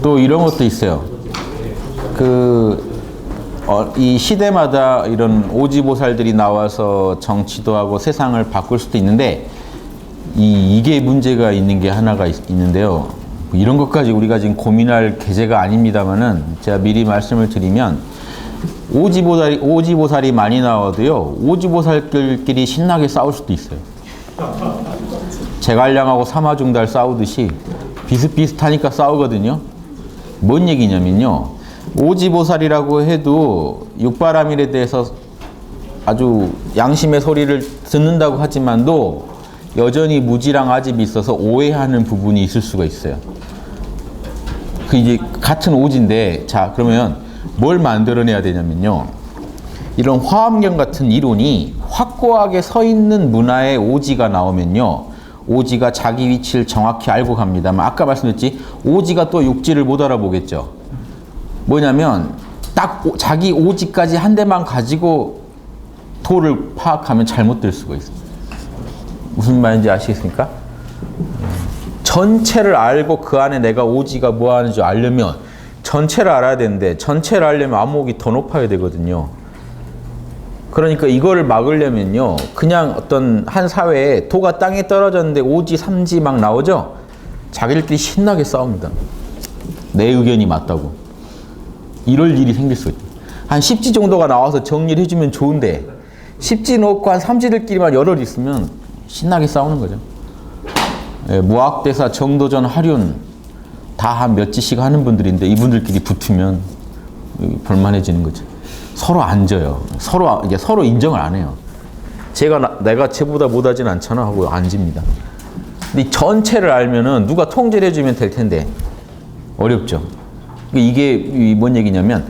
또 이런 것도 있어요. 이 시대마다 이런 오지보살들이 나와서 정치도 하고 세상을 바꿀 수도 있는데, 이게 문제가 있는 게 하나가 있는데요. 이런 것까지 우리가 지금 고민할 계제가 아닙니다만은, 제가 미리 말씀을 드리면, 오지보살이 많이 나와도요, 오지보살끼리 신나게 싸울 수도 있어요. 제갈량하고 사마중달 싸우듯이 비슷비슷하니까 싸우거든요. 뭔 얘기냐면요, 오지보살이라고 해도 육바라밀에 대해서 아주 양심의 소리를 듣는다고 하지만도 여전히 무지랑 아집이 있어서 오해하는 부분이 있을 수가 있어요. 이제 같은 오지인데, 자, 그러면 뭘 만들어내야 되냐면요, 이런 화엄경 같은 이론이 확고하게 서 있는 문화의 오지가 나오면요, 오지가 자기 위치를 정확히 알고 갑니다만, 아까 말씀드렸지, 오지가 또 육지를 못 알아보겠죠. 뭐냐면 딱 자기 오지까지 한 대만 가지고 도를 파악하면 잘못될 수가 있어요. 무슨 말인지 아시겠습니까? 전체를 알고 그 안에 내가 오지가 뭐 하는지 알려면 전체를 알아야 되는데, 전체를 알려면 안목이 더 높아야 되거든요. 그러니까 이거를 막으려면요, 그냥 어떤 한 사회에 도가 땅에 떨어졌는데 오지, 삼지 막 나오죠? 자기들끼리 신나게 싸웁니다. 내 의견이 맞다고. 이럴 일이 생길 수 있죠. 한 10지 정도가 나와서 정리를 해주면 좋은데, 10지 놓고 한 3지들끼리만 여럿 있으면 신나게 싸우는 거죠. 예, 무학대사, 정도전, 하륜 다 한 몇 지씩 하는 분들인데, 이분들끼리 붙으면 볼만해지는 거죠. 서로 앉아요. 서로 인정을 안 해요. 내가 쟤보다 못하진 않잖아 하고 앉습니다. 근데 이 전체를 알면은 누가 통제를 해주면 될 텐데 어렵죠. 이게 뭔 얘기냐면,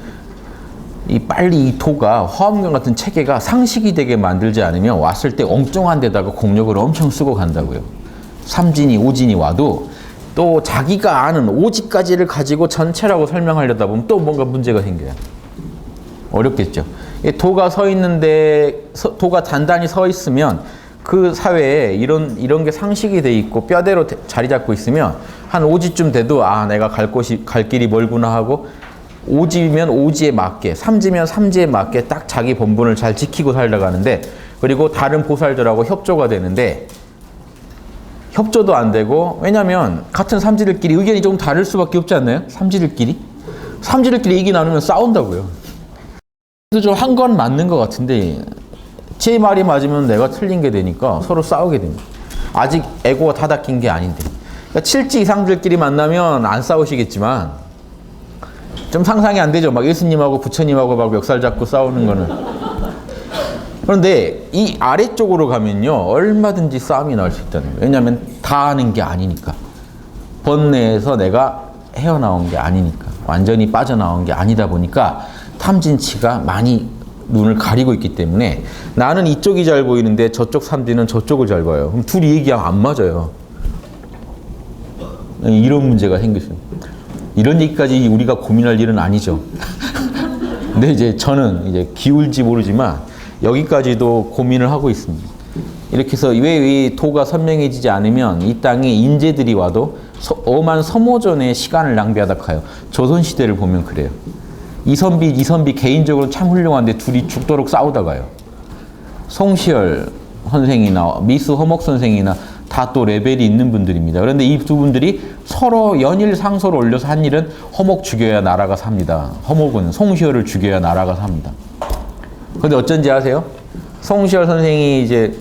빨리 이 도가 화엄경 같은 체계가 상식이 되게 만들지 않으면 왔을 때 엉뚱한 데다가 공력을 엄청 쓰고 간다고요. 삼진이 오진이 와도 또 자기가 아는 오지까지를 가지고 전체라고 설명하려다 보면 또 뭔가 문제가 생겨요. 어렵겠죠. 도가 서 있는데, 도가 단단히 서 있으면 그 사회에 이런 게 상식이 돼 있고 뼈대로 자리 잡고 있으면 한 오지쯤 돼도, 아, 내가 갈 길이 멀구나 하고, 오지면 오지에 맞게, 삼지면 삼지에 맞게 딱 자기 본분을 잘 지키고 살아가는데, 그리고 다른 보살들하고 협조가 되는데, 협조도 안 되고, 왜냐면 같은 삼지들끼리 의견이 조금 다를 수밖에 없지 않나요? 삼지들끼리 얘기 나누면 싸운다고요. 좀 한 건 맞는 것 같은데, 제 말이 맞으면 내가 틀린 게 되니까 서로 싸우게 됩니다. 아직 에고가 다 닦인 게 아닌데. 그러니까 7지 이상들끼리 만나면 안 싸우시겠지만, 좀 상상이 안 되죠. 막 예수님하고 부처님하고 막 멱살 잡고 싸우는 거는. 그런데 이 아래쪽으로 가면요, 얼마든지 싸움이 나올 수 있다는 거예요. 왜냐하면 다 아는 게 아니니까. 번뇌에서 내가 헤어나온 게 아니니까. 완전히 빠져나온 게 아니다 보니까 탐진치가 많이 눈을 가리고 있기 때문에, 나는 이쪽이 잘 보이는데 저쪽 삼지는 저쪽을 잘 봐요. 그럼 둘이 얘기하면 안 맞아요. 이런 문제가 생겼어요. 이런 얘기까지 우리가 고민할 일은 아니죠. 근데 이제 저는 이제 기울지 모르지만 여기까지도 고민을 하고 있습니다. 이렇게 해서 왜 이 도가 선명해지지 않으면 이 땅에 인재들이 와도 엄한 서모전에 시간을 낭비하다 가요. 조선시대를 보면 그래요. 이선비 개인적으로 참 훌륭한데 둘이 죽도록 싸우다가요. 송시열 선생이나 미수 허목 선생이나 다 또 레벨이 있는 분들입니다. 그런데 이 두 분들이 서로 연일 상소를 올려서 한 일은 허목 죽여야 나라가 삽니다. 허목은 송시열을 죽여야 나라가 삽니다. 그런데 어쩐지 아세요? 송시열 선생이 이제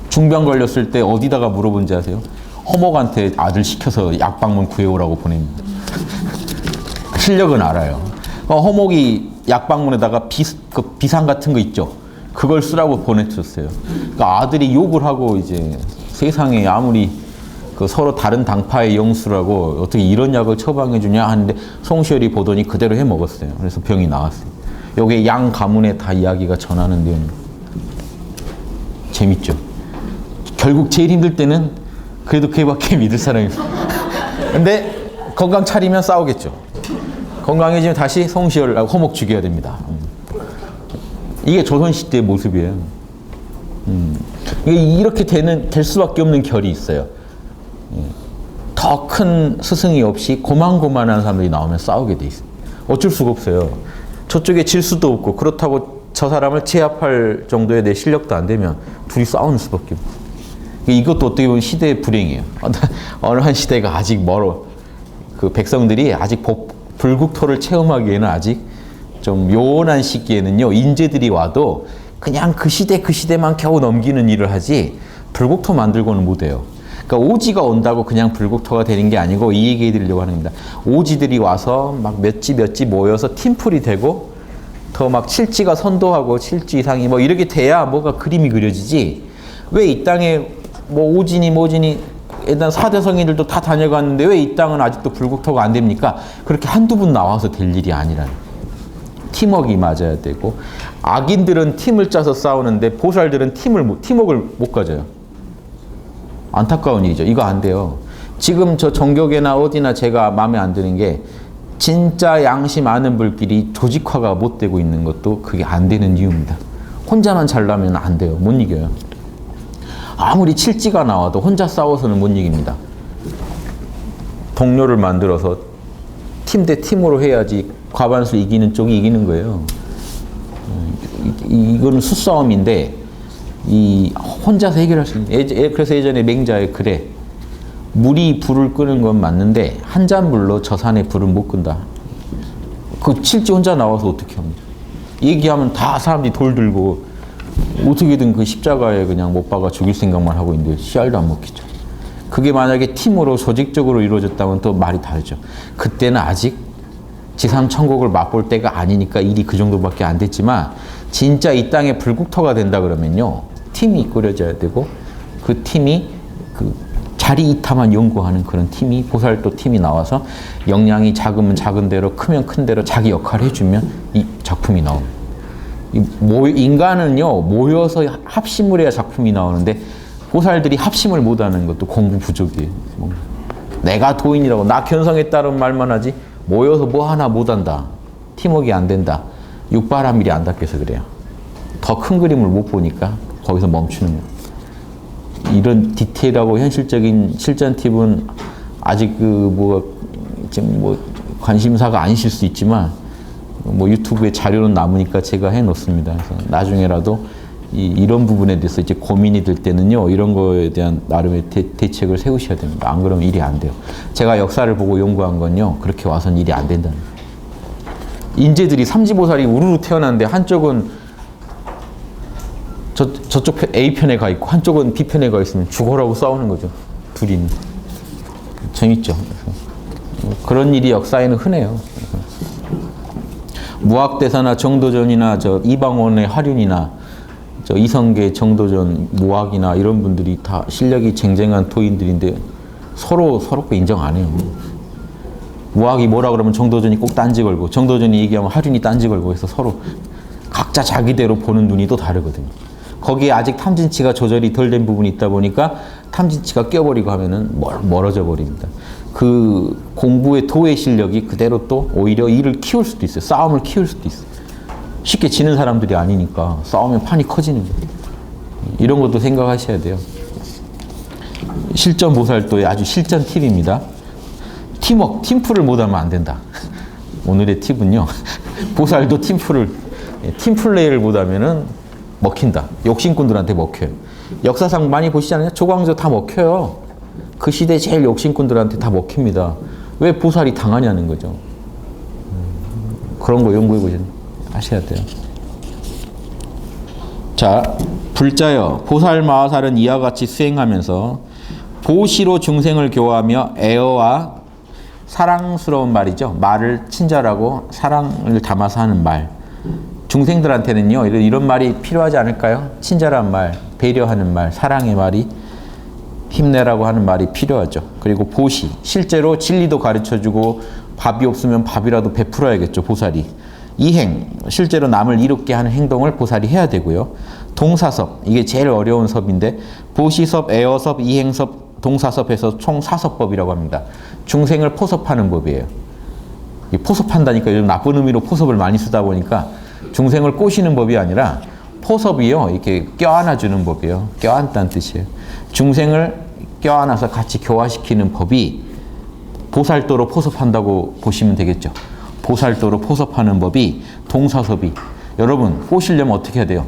중병 걸렸을 때 어디다가 물어본지 아세요? 허목한테 아들 시켜서 약방문 구해오라고 보냅니다. 실력은 알아요. 허목이 약방문에다가 비상 같은 거 있죠? 그걸 쓰라고 보내줬어요. 그러니까 아들이 욕을 하고, 이제 세상에 아무리 서로 다른 당파의 영수라고 어떻게 이런 약을 처방해 주냐 하는데, 송시열이 보더니 그대로 해 먹었어요. 그래서 병이 나왔어요. 요게 양 가문에 다 이야기가 전하는 내용입니다. 재밌죠? 결국 제일 힘들 때는 그래도 그밖에 믿을 사람이 없어요. 근데 건강 차리면 싸우겠죠. 건강해지면 다시 송시열하고 허목 죽여야 됩니다. 이게 조선시대의 모습이에요. 이렇게 될 수밖에 없는 결이 있어요. 더 큰 스승이 없이 고만고만한 사람들이 나오면 싸우게 돼 있어요. 어쩔 수가 없어요. 저쪽에 질 수도 없고 그렇다고 저 사람을 제압할 정도의 내 실력도 안 되면 둘이 싸우는 수밖에 없고. 이것도 어떻게 보면 시대의 불행이에요. 어느 한 시대가 아직 멀어. 그 백성들이 아직 불국토를 체험하기에는 아직 좀 요원한 시기에는요, 인재들이 와도 그냥 그 시대만 겨우 넘기는 일을 하지 불국토 만들고는 못해요. 그러니까 오지가 온다고 그냥 불국토가 되는 게 아니고 이 얘기 해드리려고 하는 겁니다. 오지들이 와서 막 몇 지 모여서 팀플이 되고 더 막 칠지가 선도하고 칠지 이상이 뭐 이렇게 돼야 뭐가 그림이 그려지지. 왜 이 땅에 뭐 오진이 뭐진이 일단 4대 성인들도 다 다녀갔는데 왜 이 땅은 아직도 불국토가 안 됩니까? 그렇게 한두 분 나와서 될 일이 아니라는. 팀워크가 맞아야 되고, 악인들은 팀을 짜서 싸우는데 보살들은 팀워크를 못 가져요. 안타까운 일이죠. 이거 안 돼요. 지금 저 정교계나 어디나 제가 마음에 안 드는 게 진짜 양심 아는 불길이 조직화가 못 되고 있는 것도 그게 안 되는 이유입니다. 혼자만 잘나면 안 돼요. 못 이겨요. 아무리 칠지가 나와도 혼자 싸워서는 못 이깁니다. 동료를 만들어서 팀 대 팀으로 해야지 과반수 이기는 쪽이 이기는 거예요. 이거는 수싸움인데 혼자서 해결할 수 있는. 그래서 예전에 맹자의 글에 물이 불을 끄는 건 맞는데 한 잔 물로 저 산에 불을 못 끈다. 그 칠지 혼자 나와서 어떻게 합니까? 얘기하면 다 사람들이 돌 들고 어떻게든 그 십자가에 그냥 못 박아 죽일 생각만 하고 있는데 씨알도 안 먹히죠. 그게 만약에 팀으로 조직적으로 이루어졌다면 또 말이 다르죠. 그때는 아직 지삼천국을 맛볼 때가 아니니까 일이 그 정도밖에 안 됐지만 진짜 이 땅에 불국토가 된다 그러면요, 팀이 꾸려져야 되고 그 팀이 그 자리 이탈만 연구하는 그런 팀이, 보살도 팀이 나와서 역량이 작으면 작은 대로 크면 큰 대로 자기 역할을 해주면 이 작품이 나옵니다. 인간은요, 모여서 합심을 해야 작품이 나오는데 보살들이 합심을 못하는 것도 공부 부족이에요. 내가 도인이라고 나 견성했다는 말만 하지 모여서 뭐 하나 못한다, 팀워크가 안 된다, 육바라밀이 안 닦여서 그래요. 더 큰 그림을 못 보니까 거기서 멈추는 거예요. 이런 디테일하고 현실적인 실전 팁은 아직 지금 관심사가 아니실 수 있지만 유튜브에 자료는 남으니까 제가 해놓습니다. 그래서 나중에라도 이런 부분에 대해서 이제 고민이 될 때는요, 이런 거에 대한 나름의 대책을 세우셔야 됩니다. 안 그러면 일이 안 돼요. 제가 역사를 보고 연구한 건요, 그렇게 와서는 일이 안 된다는 거예요. 인재들이 삼지보살이 우르르 태어났는데 한쪽은 저쪽 A편에 가 있고 한쪽은 B편에 가 있으면 죽어라고 싸우는 거죠. 둘이. 재밌죠. 그런 일이 역사에는 흔해요. 무학대사나 정도전이나 이방원의 하륜이나 이성계, 정도전, 무학이나 이런 분들이 다 실력이 쟁쟁한 도인들인데 서로 인정 안 해요. 무학이 뭐라 그러면 정도전이 꼭 딴지 걸고, 정도전이 얘기하면 하륜이 딴지 걸고 해서 서로 각자 자기대로 보는 눈이 또 다르거든요. 거기에 아직 탐진치가 조절이 덜 된 부분이 있다 보니까 탐진치가 껴버리고 하면은 멀어져 버립니다. 그 공부의 도의 실력이 그대로 또 오히려 일을 키울 수도 있어요. 싸움을 키울 수도 있어요. 쉽게 지는 사람들이 아니니까 싸우면 판이 커지는 거예요. 이런 것도 생각하셔야 돼요. 실전 보살도의 아주 실전 팁입니다. 팀워크, 팀플을 못하면 안 된다. 오늘의 팁은요, 보살도 팀플레이를 못하면은 먹힌다. 욕심꾼들한테 먹혀요. 역사상 많이 보시잖아요. 조광조 다 먹혀요. 그 시대 제일 욕심꾼들한테 다 먹힙니다. 왜 보살이 당하냐는 거죠. 그런 거 연구해 하셔야 돼요. 자, 불자여, 보살 마하살은 이와 같이 수행하면서 보시로 중생을 교화하며 애어와 사랑스러운 말이죠. 말을 친절하고 사랑을 담아서 하는 말. 중생들한테는요, 이런 말이 필요하지 않을까요? 친절한 말, 배려하는 말, 사랑의 말이, 힘내라고 하는 말이 필요하죠. 그리고 보시, 실제로 진리도 가르쳐주고 밥이 없으면 밥이라도 베풀어야겠죠, 보살이. 이행, 실제로 남을 이롭게 하는 행동을 보살이 해야 되고요. 동사섭, 이게 제일 어려운 섭인데 보시섭, 애어섭, 이행섭, 동사섭해서 총 4섭법이라고 합니다. 중생을 포섭하는 법이에요. 포섭한다니까 요즘 나쁜 의미로 포섭을 많이 쓰다 보니까 중생을 꼬시는 법이 아니라 포섭이요, 이렇게 껴안아주는 법이에요. 껴안다는 뜻이에요. 중생을 껴안아서 같이 교화시키는 법이 보살도로 포섭한다고 보시면 되겠죠. 보살도로 포섭하는 법이 동사섭이. 여러분 꼬시려면 어떻게 해야 돼요?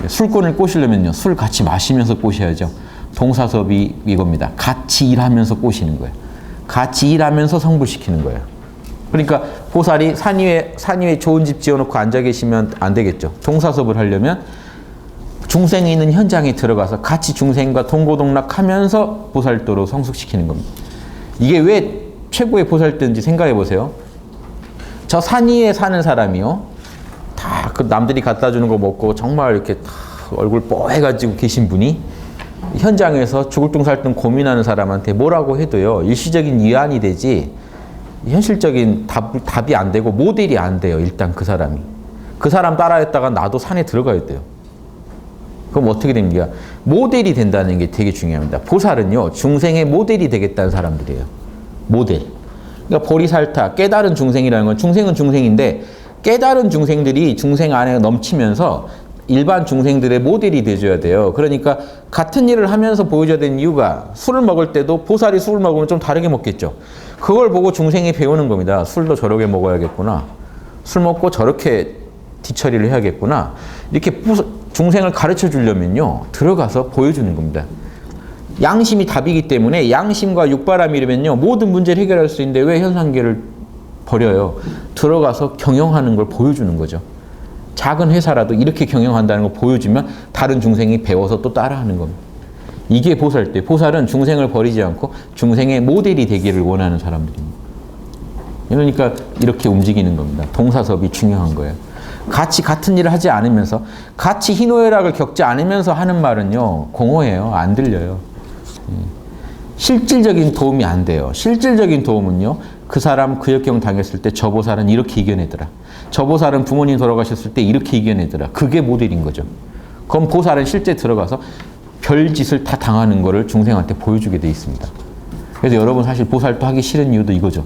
술꾼을 꼬시려면요. 술 같이 마시면서 꼬셔야죠. 동사섭이 이겁니다. 같이 일하면서 꼬시는 거예요. 같이 일하면서 성불시키는 거예요. 그러니까 보살이 산 위에 좋은 집 지어놓고 앉아 계시면 안 되겠죠. 동사섭을 하려면 중생이 있는 현장에 들어가서 같이 중생과 동고동락하면서 보살도로 성숙시키는 겁니다. 이게 왜 최고의 보살도인지 생각해 보세요. 저 산 위에 사는 사람이요. 다 그 남들이 갖다 주는 거 먹고 정말 이렇게 다 얼굴 뽀해가지고 계신 분이 현장에서 죽을 둥 살 둥 고민하는 사람한테 뭐라고 해도요. 일시적인 위안이 되지 현실적인 답이 안 되고 모델이 안 돼요. 일단 그 사람이. 그 사람 따라했다가 나도 산에 들어가야 돼요. 그럼 어떻게 됩니까? 모델이 된다는 게 되게 중요합니다. 보살은요. 중생의 모델이 되겠다는 사람들이에요. 모델. 그러니까 보리살타, 깨달은 중생이라는 건 중생은 중생인데 깨달은 중생들이 중생 안에 넘치면서 일반 중생들의 모델이 돼줘야 돼요. 그러니까 같은 일을 하면서 보여줘야 되는 이유가 술을 먹을 때도 보살이 술을 먹으면 좀 다르게 먹겠죠. 그걸 보고 중생이 배우는 겁니다. 술도 저렇게 먹어야겠구나. 술 먹고 저렇게 뒤처리를 해야겠구나. 이렇게 중생을 가르쳐 주려면요. 들어가서 보여주는 겁니다. 양심이 답이기 때문에 양심과 육바람이라면요. 모든 문제를 해결할 수 있는데 왜 현상계를 버려요? 들어가서 경영하는 걸 보여주는 거죠. 작은 회사라도 이렇게 경영한다는 걸 보여주면 다른 중생이 배워서 또 따라하는 겁니다. 이게 보살대. 보살은 중생을 버리지 않고 중생의 모델이 되기를 원하는 사람들입니다. 그러니까 이렇게 움직이는 겁니다. 동사섭이 중요한 거예요. 같이 같은 일을 하지 않으면서 같이 희노애락을 겪지 않으면서 하는 말은요. 공허해요. 안 들려요. 실질적인 도움이 안 돼요. 실질적인 도움은요. 그 사람 그 역경 당했을 때 저 보살은 이렇게 이겨내더라. 저 보살은 부모님 돌아가셨을 때 이렇게 이겨내더라. 그게 모델인 거죠. 그럼 보살은 실제 들어가서 별짓을 다 당하는 거를 중생한테 보여주게 돼 있습니다. 그래서 여러분 사실 보살도 하기 싫은 이유도 이거죠.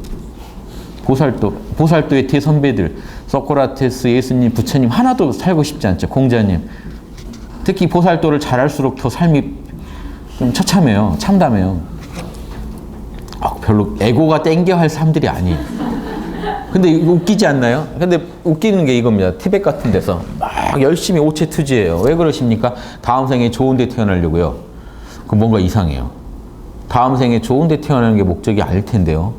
보살도의 대선배들 소크라테스, 예수님, 부처님 하나도 살고 싶지 않죠. 공자님. 특히 보살도를 잘할수록 더 삶이 좀 처참해요. 참담해요. 별로 에고가 땡겨 할 사람들이 아니에요. 근데 이거 웃기지 않나요? 근데 웃기는 게 이겁니다. 티벳 같은 데서 막 열심히 오체투지해요. 왜 그러십니까? 다음 생에 좋은 데 태어나려고요. 그 뭔가 이상해요. 다음 생에 좋은 데 태어나는 게 목적이 아닐 텐데요.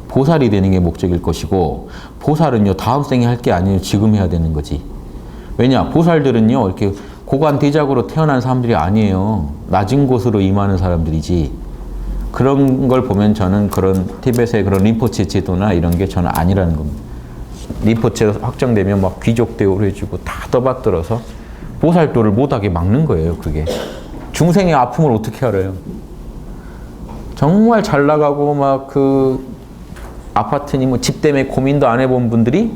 보살이 되는 게 목적일 것이고 보살은요. 다음 생에 할 게 아니에요. 지금 해야 되는 거지. 왜냐? 보살들은요. 이렇게 고관 대작으로 태어난 사람들이 아니에요. 낮은 곳으로 임하는 사람들이지. 그런 걸 보면 저는 그런 티벳의 그런 림포체 제도나 이런 게 저는 아니라는 겁니다. 림포체가 확정되면 막 귀족 대우를 해주고 다 떠받들어서 보살도를 못하게 막는 거예요. 그게. 중생의 아픔을 어떻게 알아요? 정말 잘 나가고 막 그 아파트니 뭐 집 때문에 고민도 안 해본 분들이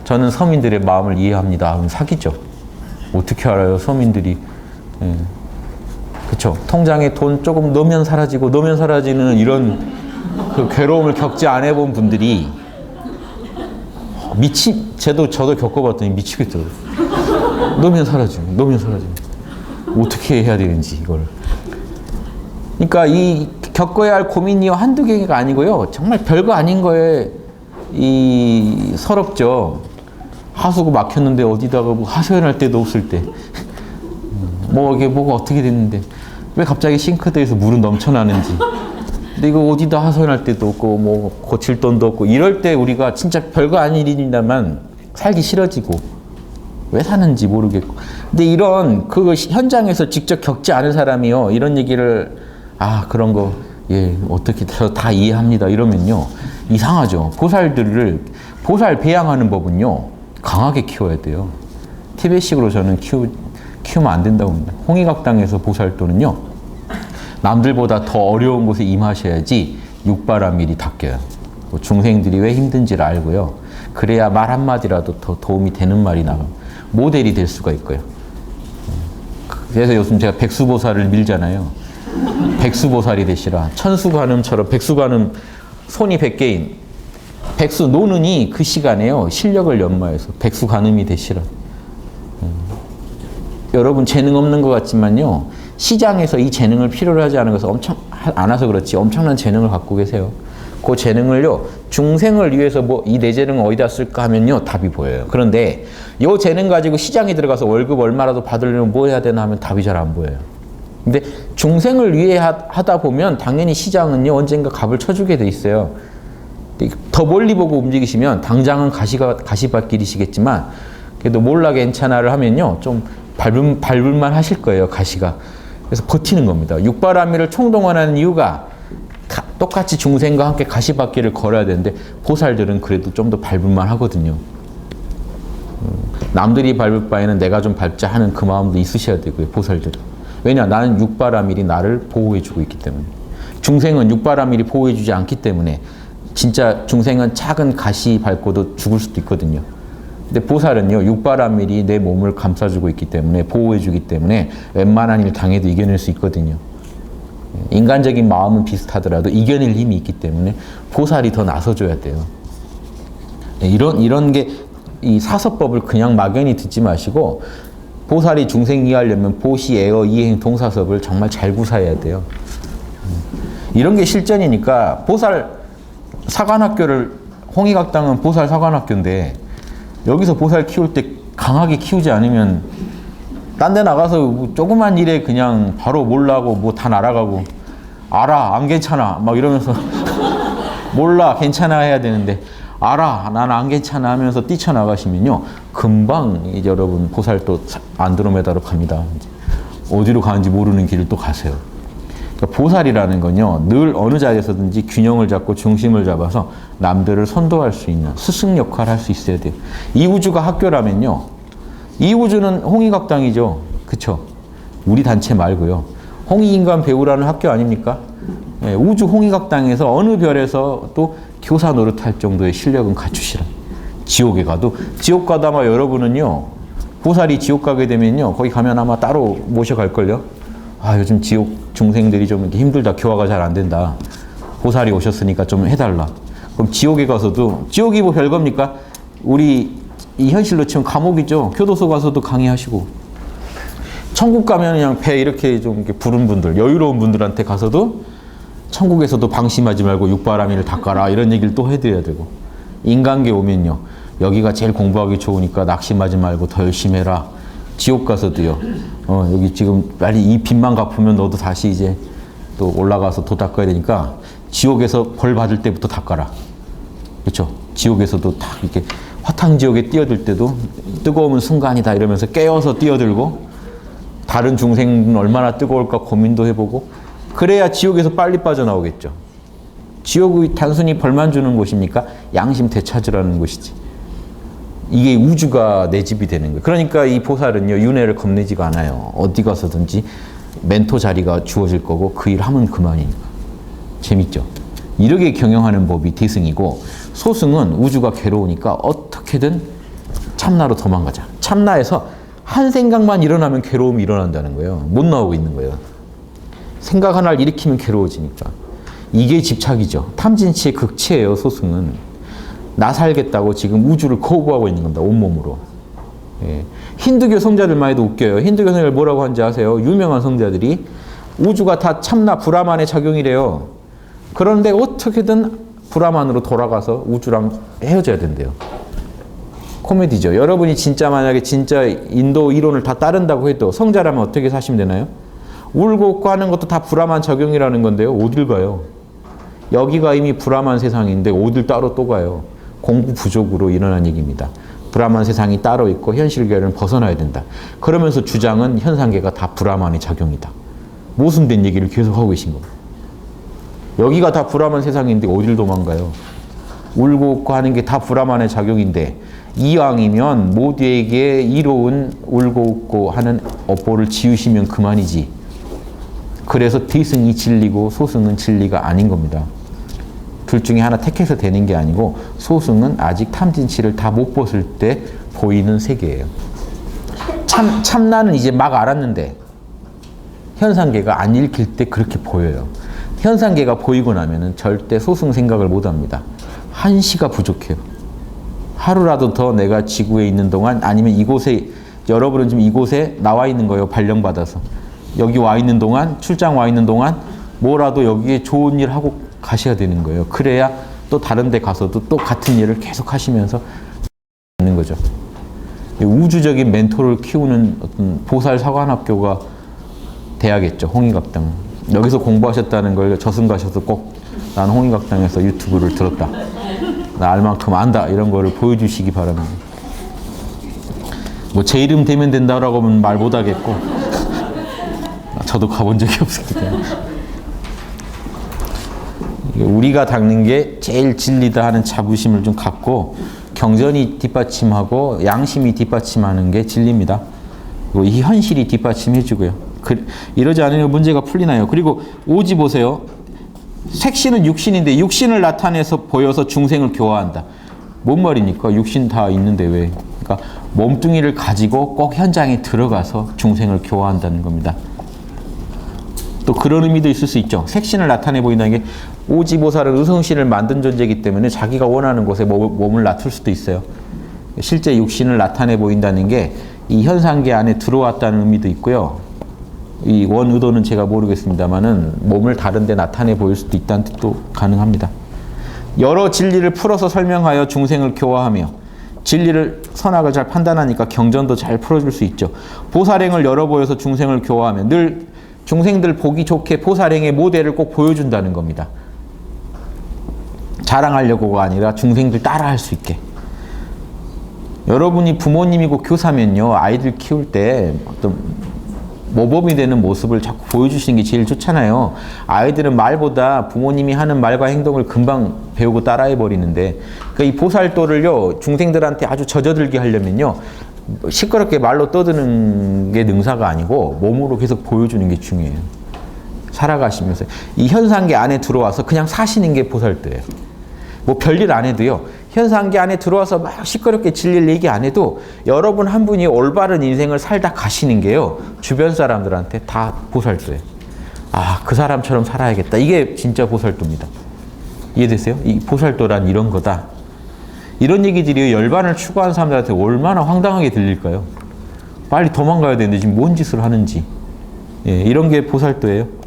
저는 서민들의 마음을 이해합니다. 하면 사기죠. 어떻게 알아요? 서민들이. 예. 그렇죠. 통장에 돈 조금 넣으면 사라지고 넣으면 사라지는 이런 그 괴로움을 겪지 안 해본 분들이 저도 겪어봤더니 미치겠더라고요. 넣으면 사라지고 넣으면 사라지고 어떻게 해야 되는지 이걸. 그러니까 이 겪어야 할 고민이요 한두 개가 아니고요. 정말 별거 아닌 거에 이 서럽죠. 하수구 막혔는데 어디다가 뭐 하소연할 데도 없을 때. 뭐 이게 뭐가 어떻게 됐는데 왜 갑자기 싱크대에서 물은 넘쳐나는지. 근데 이거 어디다 하소연할 데도 없고 뭐 고칠 돈도 없고 이럴 때 우리가 진짜 별거 아닌 일입니다만 살기 싫어지고 왜 사는지 모르겠고. 근데 이런 그 현장에서 직접 겪지 않은 사람이요 이런 얘기를 그런 거 어떻게 저 다 이해합니다 이러면요 이상하죠. 보살 배양하는 법은요 강하게 키워야 돼요. 티벳식으로 저는 키우면 안 된다고 봅니다. 홍익학당에서 보살도는요 남들보다 더 어려운 곳에 임하셔야지 육바라밀이 닦여요. 중생들이 왜 힘든지를 알고요. 그래야 말 한마디라도 더 도움이 되는 말이 나가요. 모델이 될 수가 있고요. 그래서 요즘 제가 백수보살을 밀잖아요. 백수보살이 되시라. 천수관음처럼 백수관음 손이 100개인 백수 노는이 그 시간에요. 실력을 연마해서 백수관음이 되시라. 여러분 재능 없는 것 같지만요. 시장에서 이 재능을 필요로 하지 않은 것은 않아서 그렇지 엄청난 재능을 갖고 계세요. 그 재능을요, 중생을 위해서 뭐 이 내 재능을 어디다 쓸까 하면요, 답이 보여요. 그런데 이 재능 가지고 시장에 들어가서 월급 얼마라도 받으려면 뭐 해야 되나 하면 답이 잘 안 보여요. 근데 중생을 위해 하다 보면 당연히 시장은요, 언젠가 값을 쳐주게 돼 있어요. 더 멀리 보고 움직이시면 당장은 가시밭길이시겠지만 그래도 몰라 괜찮아를 하면요, 좀 밟을만 하실 거예요, 가시가. 그래서 버티는 겁니다. 육바라밀을 총동원하는 이유가 똑같이 중생과 함께 가시밭길을 걸어야 되는데 보살들은 그래도 좀 더 밟을만 하거든요. 남들이 밟을 바에는 내가 좀 밟자 하는 그 마음도 있으셔야 되고요, 보살들은. 왜냐? 나는 육바라밀이 나를 보호해주고 있기 때문에. 중생은 육바라밀이 보호해주지 않기 때문에 진짜 중생은 작은 가시 밟고도 죽을 수도 있거든요. 근데 보살은요, 육바라밀이 내 몸을 감싸주고 있기 때문에, 보호해주기 때문에 웬만한 일 당해도 이겨낼 수 있거든요. 인간적인 마음은 비슷하더라도 이겨낼 힘이 있기 때문에 보살이 더 나서줘야 돼요. 이런 게, 이 사서법을 그냥 막연히 듣지 마시고, 보살이 중생 이해하려면 보시, 애어, 이행, 동사섭을 정말 잘 구사해야 돼요. 이런 게 실전이니까, 보살 사관학교를, 홍익학당은 보살 사관학교인데, 여기서 보살 키울 때 강하게 키우지 않으면 딴 데 나가서 조그만 일에 그냥 바로 몰라고 뭐 다 날아가고 알아 안 괜찮아 막 이러면서 몰라 괜찮아 해야 되는데 알아 난 안 괜찮아 하면서 뛰쳐나가시면요 금방 이제 여러분 보살 또 안드로메다로 갑니다. 어디로 가는지 모르는 길을 또 가세요. 그러니까 보살이라는 건요 늘 어느 자리에서든지 균형을 잡고 중심을 잡아서 남들을 선도할 수 있는 스승 역할을 할 수 있어야 돼요. 이 우주가 학교라면요, 이 우주는 홍익학당이죠. 그쵸? 우리 단체 말고요. 홍익인간 배우라는 학교 아닙니까? 예, 우주 홍익학당에서 어느 별에서 또 교사 노릇할 정도의 실력은 갖추시라. 지옥에 가도, 지옥 가도 아마 여러분은요, 보살이 지옥 가게 되면요, 거기 가면 아마 따로 모셔갈걸요? 아, 요즘 지옥 중생들이 좀 이렇게 힘들다. 교화가 잘 안 된다. 보살이 오셨으니까 좀 해달라. 그럼 지옥에 가서도, 지옥이 뭐 별겁니까? 우리 이 현실로 치면 감옥이죠. 교도소 가서도 강의하시고. 천국 가면 그냥 배 이렇게 좀 이렇게 부른 분들, 여유로운 분들한테 가서도 천국에서도 방심하지 말고 육바라밀을 닦아라. 이런 얘기를 또 해드려야 되고. 인간계 오면요. 여기가 제일 공부하기 좋으니까 낙심하지 말고 더 열심히 해라. 지옥 가서도요. 여기 지금 빨리 이 빚만 갚으면 너도 다시 이제 또 올라가서 도 닦아야 되니까 지옥에서 벌 받을 때부터 닦아라. 그렇죠? 지옥에서도 딱 이렇게 화탕지옥에 뛰어들 때도 뜨거운 순간이다 이러면서 깨어서 뛰어들고 다른 중생은 얼마나 뜨거울까 고민도 해보고 그래야 지옥에서 빨리 빠져나오겠죠. 지옥이 단순히 벌만 주는 곳입니까? 양심 되찾으라는 곳이지. 이게 우주가 내 집이 되는 거예요. 그러니까 이 보살은요, 윤회를 겁내지가 않아요. 어디 가서든지 멘토 자리가 주어질 거고 그 일 하면 그만이니까. 재밌죠? 이렇게 경영하는 법이 대승이고, 소승은 우주가 괴로우니까 어떻게든 참나로 도망가자. 참나에서 한 생각만 일어나면 괴로움이 일어난다는 거예요. 못 나오고 있는 거예요. 생각 하나를 일으키면 괴로워지니까. 이게 집착이죠. 탐진치의 극치예요, 소승은. 나 살겠다고 지금 우주를 거부하고 있는 겁니다. 온몸으로. 예. 힌두교 성자들만 해도 웃겨요. 힌두교 성자들 뭐라고 하는지 아세요? 유명한 성자들이 우주가 다 참나 브라만의 작용이래요. 그런데 어떻게든 브라만으로 돌아가서 우주랑 헤어져야 된대요. 코미디죠. 여러분이 진짜 만약에 진짜 인도 이론을 다 따른다고 해도 성자라면 어떻게 사시면 되나요? 울고 웃고 하는 것도 다 브라만 작용이라는 건데요. 어딜 가요? 여기가 이미 브라만 세상인데 어딜 따로 또 가요? 공부 부족으로 일어난 얘기입니다. 브라만 세상이 따로 있고 현실계를 벗어나야 된다. 그러면서 주장은 현상계가 다 브라만의 작용이다. 모순된 얘기를 계속 하고 계신 겁니다. 여기가 다 브라만 세상인데 어딜 도망가요? 울고 웃고 하는 게 다 브라만의 작용인데 이왕이면 모두에게 이로운 울고 웃고 하는 업보를 지으시면 그만이지. 그래서 대승이 진리고 소승은 진리가 아닌 겁니다. 둘 중에 하나 택해서 되는 게 아니고 소승은 아직 탐진치를 다 못 벗을 때 보이는 세계예요. 참나는 이제 막 알았는데 현상계가 안 읽힐 때 그렇게 보여요. 현상계가 보이고 나면은 절대 소승 생각을 못 합니다. 한시가 부족해요. 하루라도 더 내가 지구에 있는 동안 아니면 이곳에 여러분은 지금 이곳에 나와 있는 거예요. 발령받아서. 여기 와 있는 동안, 출장 와 있는 동안 뭐라도 여기에 좋은 일 하고 가셔야 되는 거예요. 그래야 또 다른 데 가서도 또 같은 일을 계속 하시면서 있는 거죠. 우주적인 멘토를 키우는 어떤 보살 사관학교가 돼야겠죠. 홍익학당. 여기서 공부하셨다는 걸 저승 가셔서 꼭 난 홍익학당에서 유튜브를 들었다. 나 알 만큼 안다. 이런 거를 보여주시기 바랍니다. 뭐 제 이름 되면 된다라고 하면 말 못 하겠고 저도 가본 적이 없기 때문에 우리가 닦는 게 제일 진리다 하는 자부심을 좀 갖고 경전이 뒷받침하고 양심이 뒷받침하는 게 진리입니다. 그리고 이 현실이 뒷받침해주고요. 이러지 않으면 문제가 풀리나요? 그리고 오지 보세요. 색신은 육신인데 육신을 나타내서 보여서 중생을 교화한다. 뭔 말입니까? 육신 다 있는데 왜? 그러니까 몸뚱이를 가지고 꼭 현장에 들어가서 중생을 교화한다는 겁니다. 또 그런 의미도 있을 수 있죠. 색신을 나타내 보인다는 게 오지보살은 의성신을 만든 존재이기 때문에 자기가 원하는 곳에 몸을 놔둘 수도 있어요. 실제 육신을 나타내 보인다는 게 이 현상계 안에 들어왔다는 의미도 있고요. 이 원 의도는 제가 모르겠습니다만은 몸을 다른 데 나타내 보일 수도 있다는 뜻도 가능합니다. 여러 진리를 풀어서 설명하여 중생을 교화하며 진리를 선악을 잘 판단하니까 경전도 잘 풀어줄 수 있죠. 보살행을 열어 보여서 중생을 교화하며 늘 중생들 보기 좋게 보살행의 모델을 꼭 보여준다는 겁니다. 자랑하려고가 아니라 중생들 따라할 수 있게. 여러분이 부모님이고 교사면요, 아이들 키울 때 어떤 모범이 되는 모습을 자꾸 보여주시는 게 제일 좋잖아요. 아이들은 말보다 부모님이 하는 말과 행동을 금방 배우고 따라해버리는데, 그러니까 이 보살도를요, 중생들한테 아주 젖어들게 하려면요, 시끄럽게 말로 떠드는 게 능사가 아니고 몸으로 계속 보여주는 게 중요해요. 살아가시면서 이 현상계 안에 들어와서 그냥 사시는 게 보살도예요. 뭐 별일 안 해도요, 현상계 안에 들어와서 막 시끄럽게 진리를 얘기 안 해도 여러분 한 분이 올바른 인생을 살다 가시는 게요, 주변 사람들한테 다 보살도예요. 아, 그 사람처럼 살아야겠다. 이게 진짜 보살도입니다. 이해되세요? 이 보살도란 이런 거다. 이런 얘기들이 열반을 추구하는 사람들한테 얼마나 황당하게 들릴까요? 빨리 도망가야 되는데 지금 뭔 짓을 하는지. 예, 이런 게 보살도예요.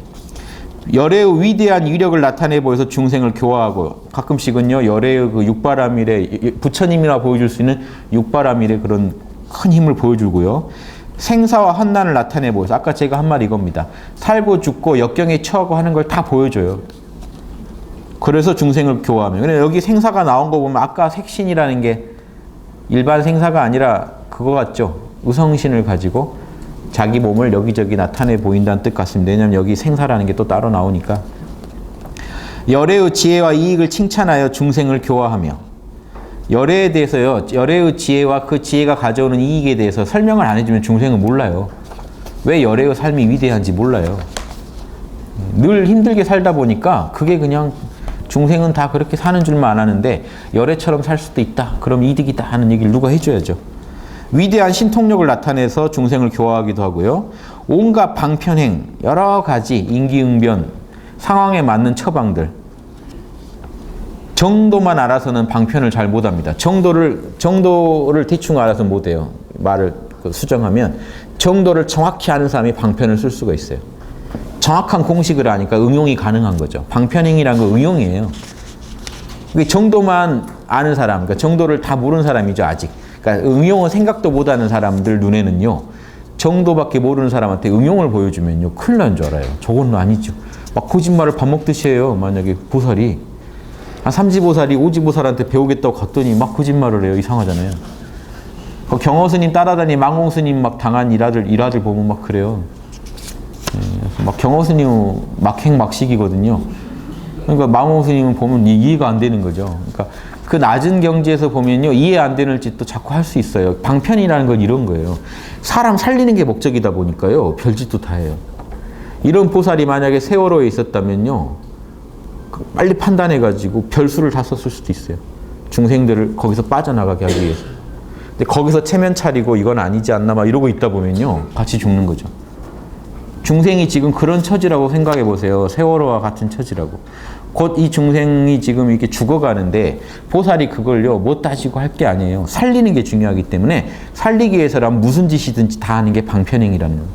열애의 위대한 위력을 나타내 보여서 중생을 교화하고, 가끔씩은요, 열애의 그 육바라밀의, 부처님이나 보여줄 수 있는 육바라밀의 그런 큰 힘을 보여주고요. 생사와 환난을 나타내 보여서, 아까 제가 한 말 이겁니다. 살고 죽고 역경에 처하고 하는 걸 다 보여줘요. 그래서 중생을 교화하며. 근데 여기 생사가 나온 거 보면 아까 색신이라는 게 일반 생사가 아니라 그거 같죠? 의성신을 가지고 자기 몸을 여기저기 나타내 보인다는 뜻 같습니다. 왜냐하면 여기 생사라는 게 또 따로 나오니까. 열애의 지혜와 이익을 칭찬하여 중생을 교화하며. 열애에 대해서요, 열애의 지혜와 그 지혜가 가져오는 이익에 대해서 설명을 안 해주면 중생은 몰라요. 왜 열애의 삶이 위대한지 몰라요. 늘 힘들게 살다 보니까 그게 그냥 중생은 다 그렇게 사는 줄만 아는데 열애처럼 살 수도 있다. 그럼 이득이다 하는 얘기를 누가 해줘야죠. 위대한 신통력을 나타내서 중생을 교화하기도 하고요. 온갖 방편행, 여러 가지 인기응변, 상황에 맞는 처방들. 정도만 알아서는 방편을 잘 못합니다. 정도를 대충 알아서 못해요. 말을 수정하면 정도를 정확히 아는 사람이 방편을 쓸 수가 있어요. 정확한 공식을 아니까 응용이 가능한 거죠. 방편행이란 거 응용이에요. 정도만 아는 사람, 그러니까 정도를 다 모르는 사람이죠, 아직. 그러니까 응용은 생각도 못하는 사람들 눈에는요, 정도밖에 모르는 사람한테 응용을 보여주면요, 큰일 난 줄 알아요. 저건 아니죠. 막 거짓말을 밥 먹듯이 해요. 만약에 보살이 한 삼지보살이 오지보살한테 배우겠다고 갔더니 막 거짓말을 해요. 이상하잖아요. 경허스님 따라다니 망홍스님 막 당한 일화들 보면 막 그래요. 막 경허스님은 막행막식이거든요. 그러니까 망홍스님은 보면 이해가 안 되는 거죠. 그러니까 그 낮은 경지에서 보면요, 이해 안 되는 짓도 자꾸 할 수 있어요. 방편이라는 건 이런 거예요. 사람 살리는 게 목적이다 보니까요, 별짓도 다 해요. 이런 보살이 만약에 세월호에 있었다면요, 빨리 판단해가지고 별수를 다 썼을 수도 있어요. 중생들을 거기서 빠져나가게 하기 위해서. 근데 거기서 체면 차리고 이건 아니지 않나 막 이러고 있다 보면요, 같이 죽는 거죠. 중생이 지금 그런 처지라고 생각해 보세요. 세월호와 같은 처지라고. 곧 이 중생이 지금 이렇게 죽어가는데 보살이 그걸요, 못 따지고 할 게 아니에요. 살리는 게 중요하기 때문에 살리기 위해서라면 무슨 짓이든지 다 하는 게 방편행이라는 거예요.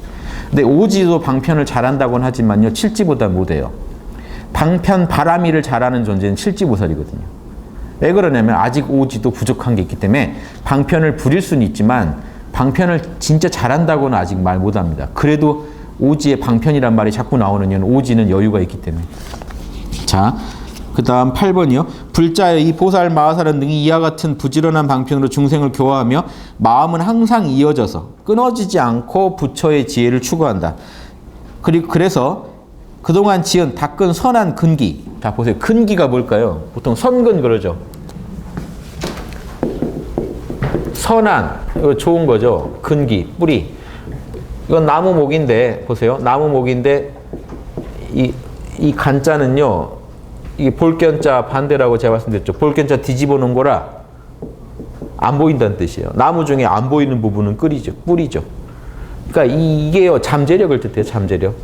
근데 오지도 방편을 잘한다고는 하지만요, 칠지보다 못해요. 방편 바람이를 잘하는 존재는 칠지보살이거든요. 왜 그러냐면 아직 오지도 부족한 게 있기 때문에 방편을 부릴 수는 있지만 방편을 진짜 잘한다고는 아직 말 못합니다. 그래도 오지의 방편이란 말이 자꾸 나오는 이유는 오지는 여유가 있기 때문에. 자, 그 다음 8번이요. 불자여 이 보살 마하살은 등이 이와 같은 부지런한 방편으로 중생을 교화하며 마음은 항상 이어져서 끊어지지 않고 부처의 지혜를 추구한다. 그리고 그래서 그동안 지은 닦은 선한 근기. 자, 보세요. 근기가 뭘까요? 보통 선근 그러죠. 선한, 이거 좋은 거죠. 근기, 뿌리. 이건 나무목인데, 보세요. 나무목인데, 이 간자는요, 이게 볼견자 반대라고 제가 말씀드렸죠. 볼견자 뒤집어 놓은 거라 안 보인다는 뜻이에요. 나무 중에 안 보이는 부분은 뿌리죠. 그러니까 이게요, 잠재력을 뜻해요, 잠재력.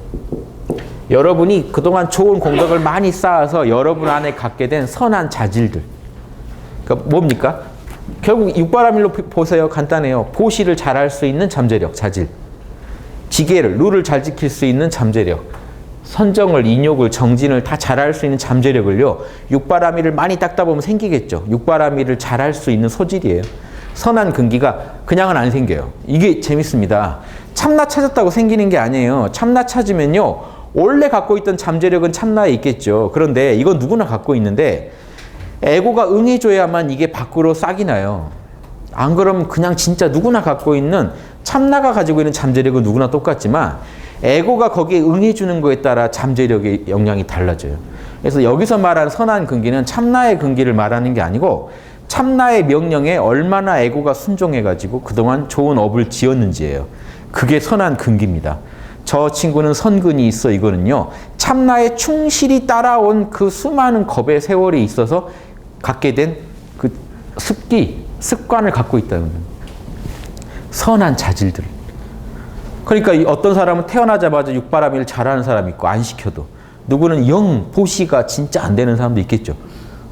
여러분이 그동안 좋은 공덕을 많이 쌓아서 여러분 안에 갖게 된 선한 자질들. 그러니까 뭡니까? 결국 육바라밀로 보세요. 간단해요. 보시를 잘할 수 있는 잠재력, 자질. 지계를, 룰을 잘 지킬 수 있는 잠재력. 선정을, 인욕을, 정진을 다 잘할 수 있는 잠재력을요, 육바라밀을 많이 닦다 보면 생기겠죠. 육바라밀을 잘할 수 있는 소질이에요. 선한 근기가 그냥은 안 생겨요. 이게 재밌습니다. 참나 찾았다고 생기는 게 아니에요. 참나 찾으면요, 원래 갖고 있던 잠재력은 참나에 있겠죠. 그런데 이건 누구나 갖고 있는데 에고가 응해줘야만 이게 밖으로 싹이 나요. 안 그러면 그냥 진짜 누구나 갖고 있는 참나가 가지고 있는 잠재력은 누구나 똑같지만 에고가 거기에 응해주는 거에 따라 잠재력의 영향이 달라져요. 그래서 여기서 말하는 선한 근기는 참나의 근기를 말하는 게 아니고 참나의 명령에 얼마나 에고가 순종해가지고 그동안 좋은 업을 지었는지예요. 그게 선한 근기입니다. 저 친구는 선근이 있어, 이거는요, 참나에 충실히 따라온 그 수많은 겁의 세월이 있어서 갖게 된 그 습관을 갖고 있다는 거예요. 선한 자질들. 그러니까 어떤 사람은 태어나자마자 육바라밀을 잘하는 사람이 있고 안 시켜도, 누구는 영 보시가 진짜 안 되는 사람도 있겠죠.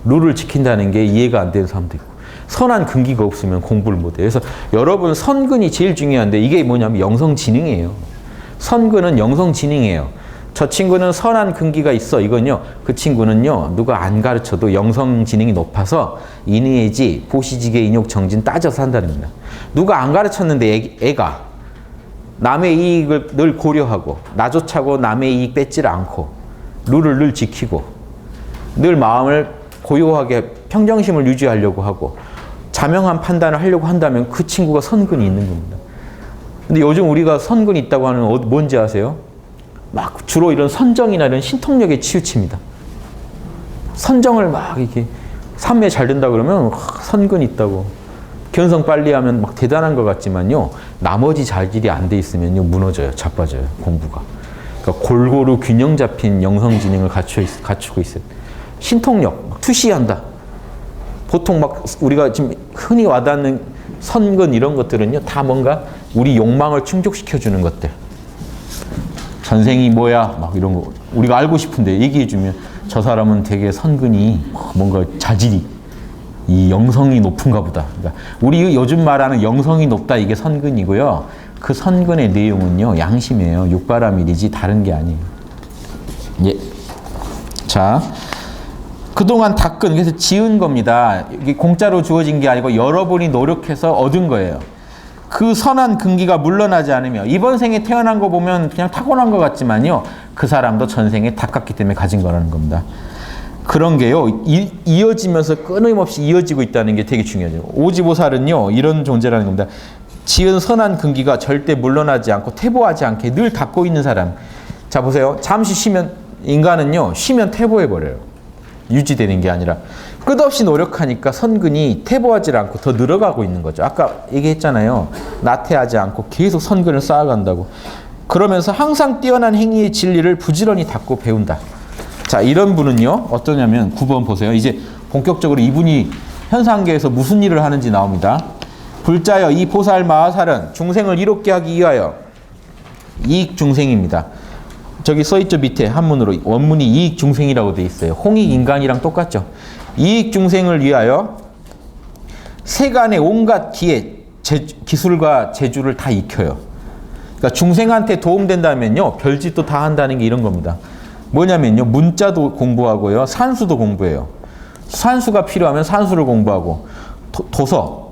룰을 지킨다는 게 이해가 안 되는 사람도 있고. 선한 근기가 없으면 공부를 못해요. 그래서 여러분 선근이 제일 중요한데 이게 뭐냐면 영성지능이에요. 선근은 영성지능이에요. 저 친구는 선한 근기가 있어. 이건요, 그 친구는요, 누가 안 가르쳐도 영성지능이 높아서 인의예지, 보시지계, 인욕, 정진 따져서 한다는 겁니다. 누가 안 가르쳤는데 애가 남의 이익을 늘 고려하고 나조차고 남의 이익 뺏지를 않고 룰을 늘 지키고 늘 마음을 고요하게 평정심을 유지하려고 하고 자명한 판단을 하려고 한다면 그 친구가 선근이 있는 겁니다. 근데 요즘 우리가 선근이 있다고 하는 뭔지 아세요? 막 주로 이런 선정이나 이런 신통력에 치우칩니다. 선정을 막 이렇게 삼매 잘 된다 그러면 선근이 있다고, 견성 빨리 하면 막 대단한 것 같지만요, 나머지 자질이 안 돼 있으면요, 무너져요, 자빠져요, 공부가. 그러니까 골고루 균형 잡힌 영성지능을 갖추고 있어요. 신통력, 막 투시한다. 보통 막 우리가 지금 흔히 와닿는 선근 이런 것들은요, 다 뭔가 우리 욕망을 충족시켜주는 것들. 전생이 뭐야? 막 이런 거. 우리가 알고 싶은데 얘기해주면 저 사람은 되게 선근이 뭔가 자질이, 이 영성이 높은가 보다. 그러니까 우리 요즘 말하는 영성이 높다, 이게 선근이고요. 그 선근의 내용은요, 양심이에요. 육바라밀이지 다른 게 아니에요. 예. 자, 그동안 닦은, 그래서 지은 겁니다. 이게 공짜로 주어진 게 아니고 여러분이 노력해서 얻은 거예요. 그 선한 근기가 물러나지 않으며 이번 생에 태어난 거 보면 그냥 타고난 것 같지만요, 그 사람도 전생에 닦았기 때문에 가진 거라는 겁니다. 그런 게요, 이어지면서 끊임없이 이어지고 있다는 게 되게 중요하죠. 오지보살은요, 이런 존재라는 겁니다. 지은 선한 근기가 절대 물러나지 않고 퇴보하지 않게 늘 닦고 있는 사람. 자, 보세요. 잠시 쉬면, 인간은요, 쉬면 퇴보해버려요. 유지되는 게 아니라 끝없이 노력하니까 선근이 퇴보하지 않고 더 늘어가고 있는 거죠. 아까 얘기했잖아요. 나태하지 않고 계속 선근을 쌓아간다고. 그러면서 항상 뛰어난 행위의 진리를 부지런히 닦고 배운다. 자, 이런 분은요, 어떠냐면 9번 보세요. 이제 본격적으로 이분이 현상계에서 무슨 일을 하는지 나옵니다. 불자여 이 보살 마하살은 중생을 이롭게 하기 위하여 이익 중생입니다. 저기 써있죠, 밑에 한문으로. 원문이 이익 중생이라고 돼 있어요. 홍익 인간이랑 똑같죠. 이익 중생을 위하여 세간의 온갖 기술과 재주를 다 익혀요. 그러니까 중생한테 도움된다면요, 별짓도 다 한다는 게 이런 겁니다. 뭐냐면요, 문자도 공부하고요, 산수도 공부해요. 산수가 필요하면 산수를 공부하고, 도서,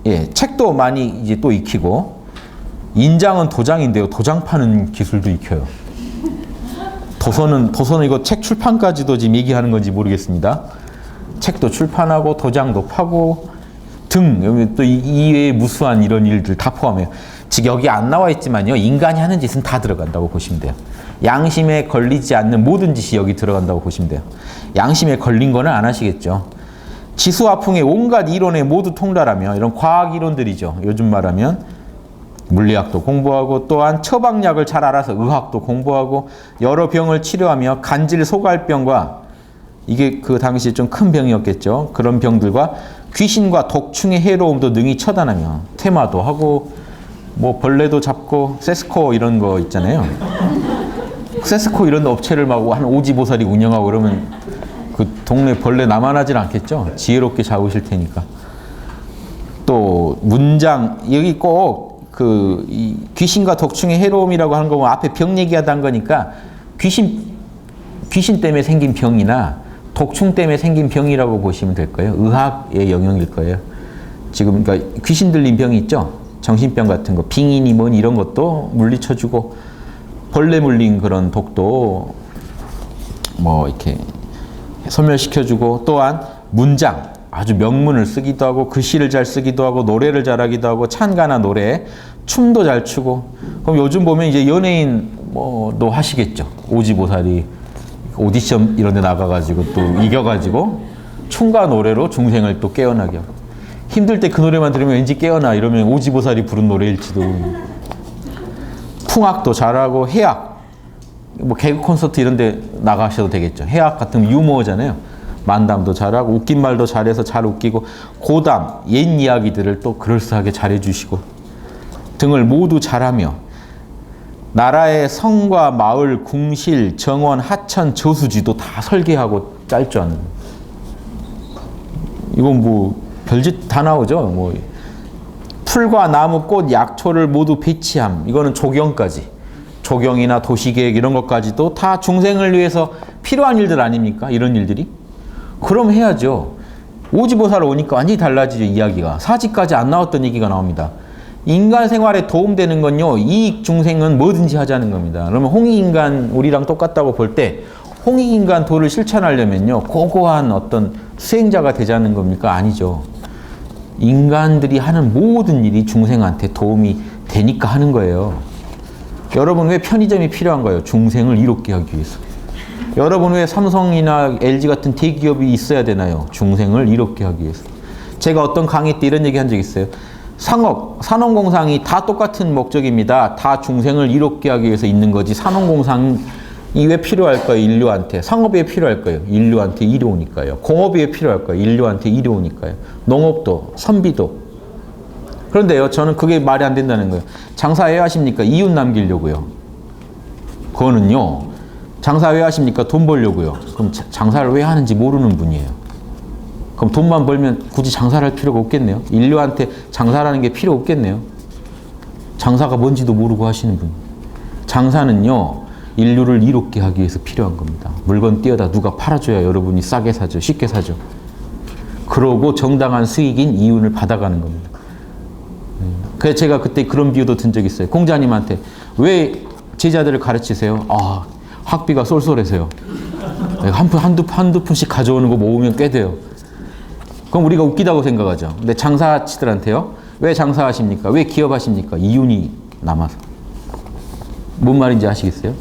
예, 책도 많이 이제 또 익히고, 인장은 도장인데요, 도장 파는 기술도 익혀요. 도서는 이거 책 출판까지도 지금 얘기하는 건지 모르겠습니다. 책도 출판하고, 도장도 파고, 여기 또 이외에 무수한 이런 일들 다 포함해요. 즉, 여기 안 나와 있지만요, 인간이 하는 짓은 다 들어간다고 보시면 돼요. 양심에 걸리지 않는 모든 짓이 여기 들어간다고 보시면 돼요. 양심에 걸린 거는 안 하시겠죠. 지수화풍의 온갖 이론에 모두 통달하며, 이런 과학 이론들이죠. 요즘 말하면 물리학도 공부하고, 또한 처방약을 잘 알아서 의학도 공부하고, 여러 병을 치료하며 간질 소갈병과, 이게 그 당시에 좀 큰 병이었겠죠. 그런 병들과 귀신과 독충의 해로움도 능히 처단하며, 테마도 하고, 뭐 벌레도 잡고, 세스코 이런 거 있잖아요. 세스코 이런 업체를 막 한 오지보살이 운영하고 그러면 그 동네 벌레 남아나질 않겠죠. 지혜롭게 잡으실 테니까. 또 문장, 여기 꼭 그 귀신과 독충의 해로움이라고 하는 거 보면 앞에 병 얘기하다 한 거니까 귀신 때문에 생긴 병이나 독충 때문에 생긴 병이라고 보시면 될 거예요. 의학의 영역일 거예요. 지금 그러니까 귀신 들린 병이 있죠. 정신병 같은 거, 빙이니 뭐니 이런 것도 물리쳐주고, 벌레 물린 그런 독도 뭐 이렇게 소멸시켜주고, 또한 문장, 아주 명문을 쓰기도 하고, 글씨를 잘 쓰기도 하고, 노래를 잘하기도 하고, 찬가나 노래, 춤도 잘 추고. 그럼 요즘 보면 이제 연예인 뭐도 하시겠죠. 오지보살이 오디션 이런 데 나가가지고 또 이겨가지고 춤과 노래로 중생을 또 깨어나게 하고, 힘들 때 그 노래만 들으면 왠지 깨어나 이러면 오지보살이 부른 노래일지도. 풍악도 잘하고, 해악, 뭐 개그 콘서트 이런 데 나가셔도 되겠죠. 해악 같은 유머잖아요. 만담도 잘하고, 웃긴 말도 잘해서 잘 웃기고, 고담, 옛 이야기들을 또 그럴싸하게 잘해주시고 등을 모두 잘하며, 나라의 성과 마을, 궁실, 정원, 하천, 저수지도 다 설계하고 짤 줄 아는. 이건 뭐 별짓 다 나오죠. 뭐 풀과 나무, 꽃, 약초를 모두 배치함. 이거는 조경까지. 조경이나 도시계획 이런 것까지도 다 중생을 위해서 필요한 일들 아닙니까? 이런 일들이. 그럼 해야죠. 오지보살 오니까 완전히 달라지죠. 이야기가. 사지까지 안 나왔던 얘기가 나옵니다. 인간 생활에 도움되는 건요, 이익 중생은 뭐든지 하자는 겁니다. 그러면 홍익인간 우리랑 똑같다고 볼 때, 홍익인간 도를 실천하려면요, 고고한 어떤 수행자가 되자는 겁니까? 아니죠. 인간들이 하는 모든 일이 중생한테 도움이 되니까 하는 거예요. 여러분 왜 편의점이 필요한 거예요? 중생을 이롭게 하기 위해서. 여러분 왜 삼성이나 LG 같은 대기업이 있어야 되나요? 중생을 이롭게 하기 위해서. 제가 어떤 강의 때 이런 얘기 한 적 있어요. 상업, 산업공상이 다 똑같은 목적입니다. 다 중생을 이롭게 하기 위해서 있는 거지. 산업공상이 왜 필요할까요? 인류한테. 상업이 왜 필요할까요? 인류한테 이로우니까요. 공업이 왜 필요할까요? 인류한테 이로우니까요. 농업도, 선비도. 그런데요, 저는 그게 말이 안 된다는 거예요. 장사 왜 하십니까? 이웃 남기려고요. 그거는요, 장사 왜 하십니까? 돈 벌려고요. 그럼 장사를 왜 하는지 모르는 분이에요. 그럼 돈만 벌면 굳이 장사를 할 필요가 없겠네요. 인류한테 장사라는 게 필요 없겠네요. 장사가 뭔지도 모르고 하시는 분. 장사는요, 인류를 이롭게 하기 위해서 필요한 겁니다. 물건 띄어다 누가 팔아줘야 여러분이 싸게 사죠. 쉽게 사죠. 그러고 정당한 수익인 이윤을 받아가는 겁니다. 그래서 제가 그때 그런 비유도 든 적이 있어요. 공자님한테 왜 제자들을 가르치세요? 아, 학비가 쏠쏠해서요. 한두 푼씩 가져오는 거 모으면 꽤 돼요. 그럼 우리가 웃기다고 생각하죠. 근데 장사치들한테요. 왜 장사하십니까? 왜 기업하십니까? 이윤이 남아서. 뭔 말인지 아시겠어요?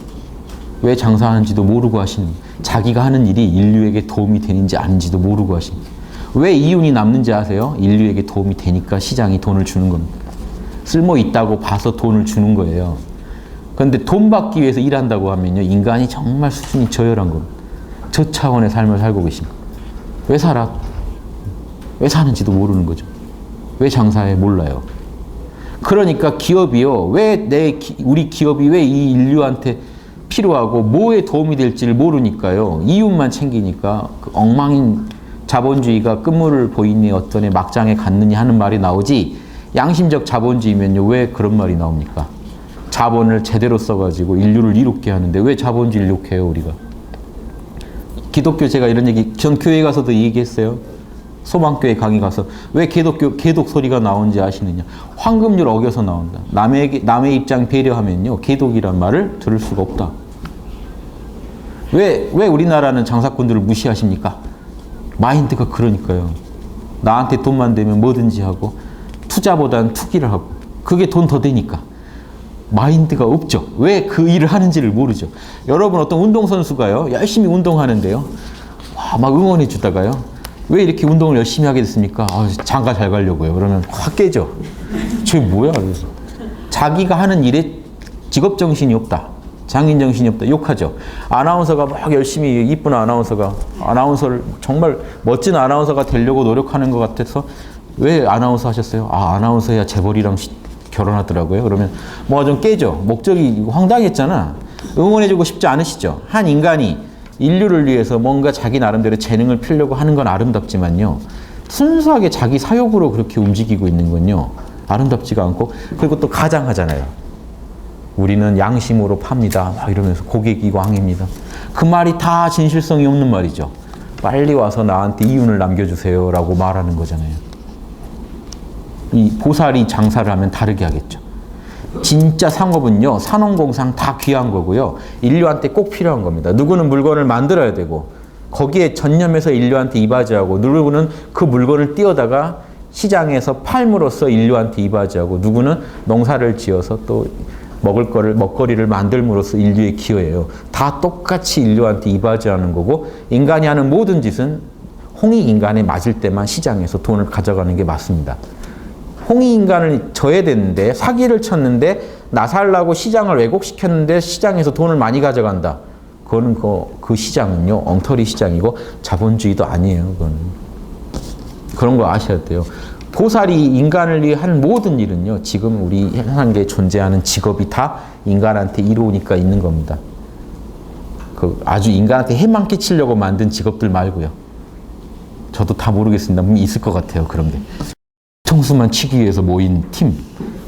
왜 장사하는지도 모르고 하시는, 자기가 하는 일이 인류에게 도움이 되는지 아닌지도 모르고 하시는. 왜 이윤이 남는지 아세요? 인류에게 도움이 되니까 시장이 돈을 주는 겁니다. 쓸모 있다고 봐서 돈을 주는 거예요. 그런데 돈 받기 위해서 일한다고 하면요, 인간이 정말 수준이 저열한 겁니다. 저 차원의 삶을 살고 계십니다. 왜 살아? 왜 사는지도 모르는 거죠. 왜 장사해? 몰라요. 그러니까 기업이요, 우리 기업이 왜 이 인류한테 필요하고 뭐에 도움이 될지를 모르니까요. 이윤만 챙기니까 그 엉망인 자본주의가 끝물을 보이니 어떤 막장에 갔느냐 하는 말이 나오지, 양심적 자본주의면요, 왜 그런 말이 나옵니까? 자본을 제대로 써가지고 인류를 이롭게 하는데 왜 자본주의를 욕해요, 우리가? 기독교 제가 이런 얘기, 전 교회 가서도 얘기했어요. 소망교회 강의 가서 왜 개독 소리가 나오는지 아시느냐? 황금률 어겨서 나온다. 남의 입장 배려하면요, 개독이란 말을 들을 수가 없다. 왜 우리나라는 장사꾼들을 무시하십니까? 마인드가 그러니까요. 나한테 돈만 되면 뭐든지 하고 투자보다는 투기를 하고 그게 돈 더 되니까. 마인드가 없죠. 왜 그 일을 하는지를 모르죠. 여러분 어떤 운동선수가요, 열심히 운동하는데요, 와, 막 응원해 주다가요, 왜 이렇게 운동을 열심히 하게 됐습니까? 장가 잘 가려고요. 그러면 확 깨져. 저게 뭐야? 그래서 자기가 하는 일에 직업정신이 없다. 장인정신이 없다. 욕하죠. 아나운서가 막 열심히, 이쁜 아나운서가 아나운서를 정말 멋진 아나운서가 되려고 노력하는 것 같아서 왜 아나운서 하셨어요? 아나운서야 재벌이랑 결혼하더라고요. 그러면 뭐가 좀 깨져. 목적이 황당했잖아. 응원해주고 싶지 않으시죠? 한 인간이 인류를 위해서 뭔가 자기 나름대로 재능을 펴려고 하는 건 아름답지만요, 순수하게 자기 사욕으로 그렇게 움직이고 있는 건요, 아름답지가 않고, 그리고 또 가장하잖아요. 우리는 양심으로 팝니다. 막 이러면서 고객이 왕입니다. 그 말이 다 진실성이 없는 말이죠. 빨리 와서 나한테 이윤을 남겨주세요 라고 말하는 거잖아요. 이 보살이 장사를 하면 다르게 하겠죠. 진짜 상업은요, 산업공상 다 귀한 거고요, 인류한테 꼭 필요한 겁니다. 누구는 물건을 만들어야 되고 거기에 전념해서 인류한테 이바지하고, 누구는 그 물건을 띄어다가 시장에서 팔므로써 인류한테 이바지하고, 누구는 농사를 지어서 또 먹거리를 만들므로써 인류에 기여해요. 다 똑같이 인류한테 이바지하는 거고, 인간이 하는 모든 짓은 홍익인간에 맞을 때만 시장에서 돈을 가져가는 게 맞습니다. 홍익인간을 저해됐는데, 사기를 쳤는데, 나 살라고 시장을 왜곡시켰는데 시장에서 돈을 많이 가져간다. 그거는 그 시장은요, 엉터리 시장이고 자본주의도 아니에요. 그거는. 그런 거 아셔야 돼요. 보살이 인간을 위해 한 모든 일은요, 지금 우리 현상계에 존재하는 직업이 다 인간한테 이로우니까 있는 겁니다. 아주 인간한테 해만 끼치려고 만든 직업들 말고요. 저도 다 모르겠습니다. 있을 것 같아요, 그런 게. 청수만 치기 위해서 모인 팀,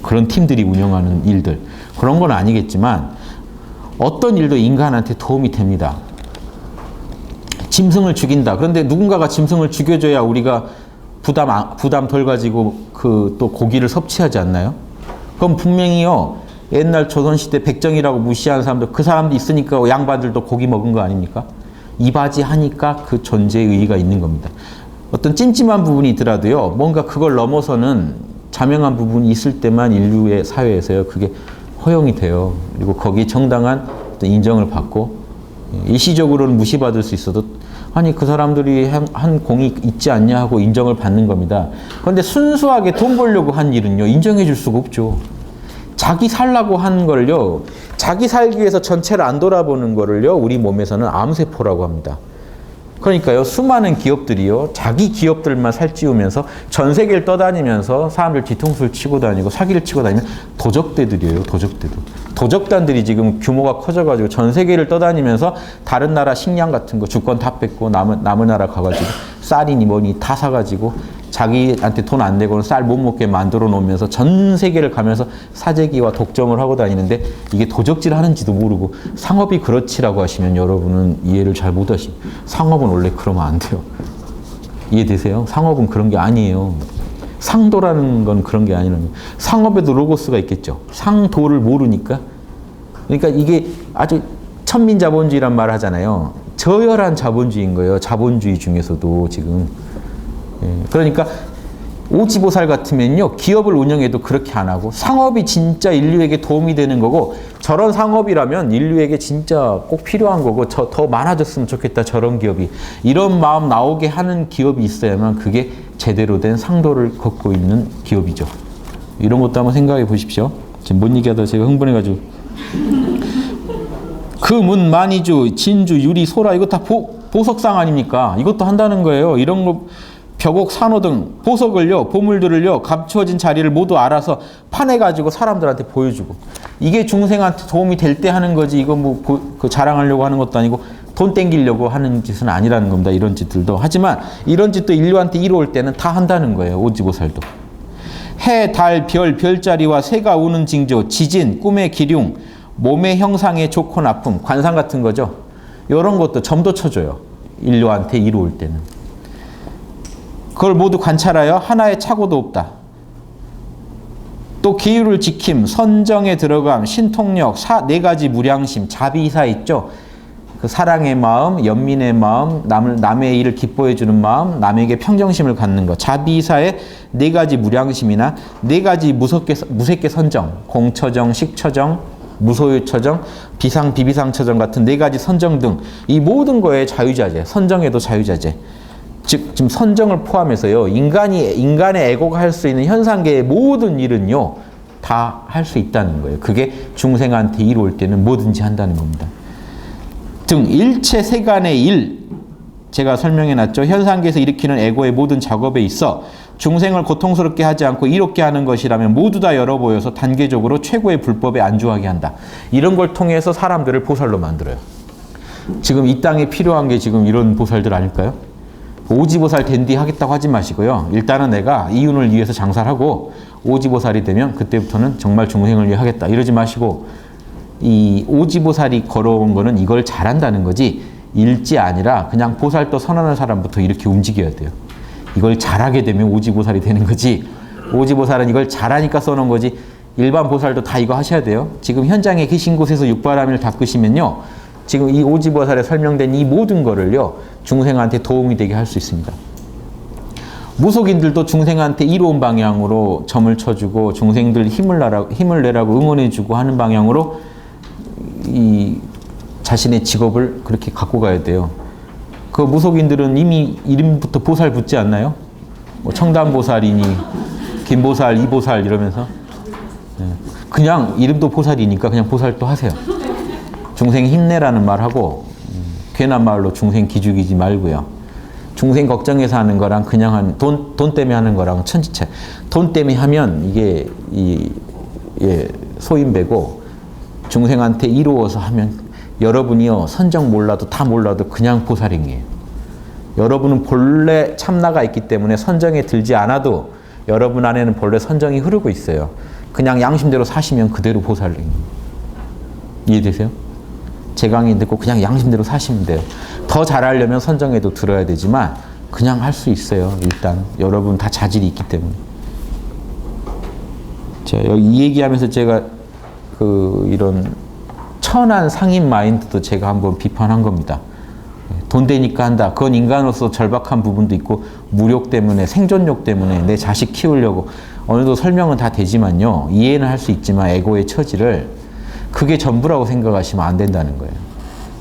그런 팀들이 운영하는 일들, 그런 건 아니겠지만 어떤 일도 인간한테 도움이 됩니다. 짐승을 죽인다. 그런데 누군가가 짐승을 죽여줘야 우리가 부담 덜 가지고 또 고기를 섭취하지 않나요? 그럼 분명히요, 옛날 조선시대 백정이라고 무시하는 사람들, 그 사람도 있으니까 양반들도 고기 먹은 거 아닙니까? 이바지 하니까 그 존재의 의의가 있는 겁니다. 어떤 찜찜한 부분이 있더라도요, 뭔가 그걸 넘어서는 자명한 부분이 있을 때만 인류의 사회에서요, 그게 허용이 돼요. 그리고 거기에 정당한 어떤 인정을 받고, 일시적으로는 무시받을 수 있어도, 아니 그 사람들이 한 공이 있지 않냐 하고 인정을 받는 겁니다. 그런데 순수하게 돈 벌려고 한 일은요, 인정해 줄 수가 없죠. 자기 살라고 한 걸요, 자기 살기 위해서 전체를 안 돌아보는 거를요, 우리 몸에서는 암세포라고 합니다. 그러니까요, 수많은 기업들이요, 자기 기업들만 살찌우면서 전 세계를 떠다니면서 사람들 뒤통수를 치고 다니고 사기를 치고 다니면 도적대들이에요, 도적대들. 도적단들이 지금 규모가 커져가지고 전 세계를 떠다니면서 다른 나라 식량 같은 거 주권 다 뺏고 남은 나라 가가지고 쌀이니 뭐니 다 사가지고 자기한테 돈 안 내고는 쌀 못 먹게 만들어 놓으면서 전 세계를 가면서 사재기와 독점을 하고 다니는데, 이게 도적질 하는지도 모르고 상업이 그렇지라고 하시면 여러분은 이해를 잘 못 하십니다. 상업은 원래 그러면 안 돼요. 이해되세요? 상업은 그런 게 아니에요. 상도라는 건 그런 게 아니라는 거예요. 상업에도 로고스가 있겠죠. 상도를 모르니까. 그러니까 이게 아주 천민자본주의란 말을 하잖아요. 저열한 자본주의인 거예요. 자본주의 중에서도 지금. 그러니까 오지보살 같으면요, 기업을 운영해도 그렇게 안 하고, 상업이 진짜 인류에게 도움이 되는 거고, 저런 상업이라면 인류에게 진짜 꼭 필요한 거고, 더 많아졌으면 좋겠다, 저런 기업이. 이런 마음 나오게 하는 기업이 있어야만 그게 제대로 된 상도를 걷고 있는 기업이죠. 이런 것도 한번 생각해 보십시오. 지금 뭔 얘기하다가 제가 흥분해가지고. 금은 만이주, 진주, 유리, 소라, 이거 다 보석상 아닙니까? 이것도 한다는 거예요. 이런 거, 벽옥, 산호 등 보석을요, 보물들을요, 감추어진 자리를 모두 알아서 파내가지고 사람들한테 보여주고, 이게 중생한테 도움이 될 때 하는 거지, 이거 자랑하려고 하는 것도 아니고 돈 땡기려고 하는 짓은 아니라는 겁니다. 이런 짓들도. 하지만 이런 짓도 인류한테 이로울 때는 다 한다는 거예요, 오지보살도. 해, 달, 별, 별자리와 새가 우는 징조, 지진, 꿈의 기륭, 몸의 형상의 좋고 나쁨, 관상 같은 거죠. 이런 것도 점도 쳐줘요. 인류한테 이루올 때는. 그걸 모두 관찰하여 하나의 착오도 없다. 또 기율을 지킴, 선정에 들어감, 신통력, 네 가지 무량심, 자비사 있죠. 그 사랑의 마음, 연민의 마음, 남의 일을 기뻐해주는 마음, 남에게 평정심을 갖는 것. 자비사의 네 가지 무량심이나 네 가지 무색계 선정, 공처정, 식처정, 무소유처정, 비상, 비비상처정 같은 네 가지 선정 등 이 모든 거에 자유자재, 선정에도 자유자재. 즉 지금 선정을 포함해서요, 인간의 에고가 할 수 있는 현상계의 모든 일은요 다 할 수 있다는 거예요. 그게 중생한테 이루올 때는 뭐든지 한다는 겁니다. 등 일체 세간의 일, 제가 설명해놨죠. 현상계에서 일으키는 에고의 모든 작업에 있어 중생을 고통스럽게 하지 않고 이롭게 하는 것이라면 모두 다 열어 보여서 단계적으로 최고의 불법에 안주하게 한다. 이런 걸 통해서 사람들을 보살로 만들어요. 지금 이 땅에 필요한 게 지금 이런 보살들 아닐까요? 오지보살 된디 하겠다고 하지 마시고요. 일단은 내가 이윤을 위해서 장사를 하고 오지보살이 되면 그때부터는 정말 중생을 위해 하겠다 이러지 마시고, 이 오지보살이 걸어온 거는 이걸 잘한다는 거지 일지 아니라 그냥 보살도 선언하는 사람부터 이렇게 움직여야 돼요. 이걸 잘하게 되면 오지보살이 되는 거지, 오지보살은 이걸 잘하니까 써놓은 거지 일반 보살도 다 이거 하셔야 돼요. 지금 현장에 계신 곳에서 육바라밀 닦으시면요, 지금 이 오지보살에 설명된 이 모든 거를요 중생한테 도움이 되게 할 수 있습니다. 무속인들도 중생한테 이로운 방향으로 점을 쳐주고 중생들 힘을 내라고 응원해주고 하는 방향으로 이 자신의 직업을 그렇게 갖고 가야 돼요. 그 무속인들은 이미 이름부터 보살 붙지 않나요? 뭐 청담보살이니 김보살, 이보살 이러면서 그냥 이름도 보살이니까 그냥 보살도 하세요. 중생 힘내라는 말하고 괜한 말로 중생 기죽이지 말고요. 중생 걱정해서 하는 거랑 그냥 돈 때문에 하는 거랑 천지차. 돈 때문에 하면 이게 소인배고, 중생한테 이루어서 하면 여러분이요 선정 몰라도 다 몰라도 그냥 보살행이에요. 여러분은 본래 참나가 있기 때문에 선정에 들지 않아도 여러분 안에는 본래 선정이 흐르고 있어요. 그냥 양심대로 사시면 그대로 보살행이에요. 이해되세요? 제 강의 듣고 그냥 양심대로 사시면 돼요. 더 잘하려면 선정에도 들어야 되지만 그냥 할 수 있어요. 일단 여러분 다 자질이 있기 때문에. 자, 여기 이 얘기하면서 제가 이런 천한 상인 마인드도 제가 한번 비판한 겁니다. 돈 되니까 한다. 그건 인간으로서 절박한 부분도 있고 무력 때문에, 생존욕 때문에 내 자식 키우려고 어느 정도 설명은 다 되지만요. 이해는 할 수 있지만 에고의 처지를 그게 전부라고 생각하시면 안 된다는 거예요.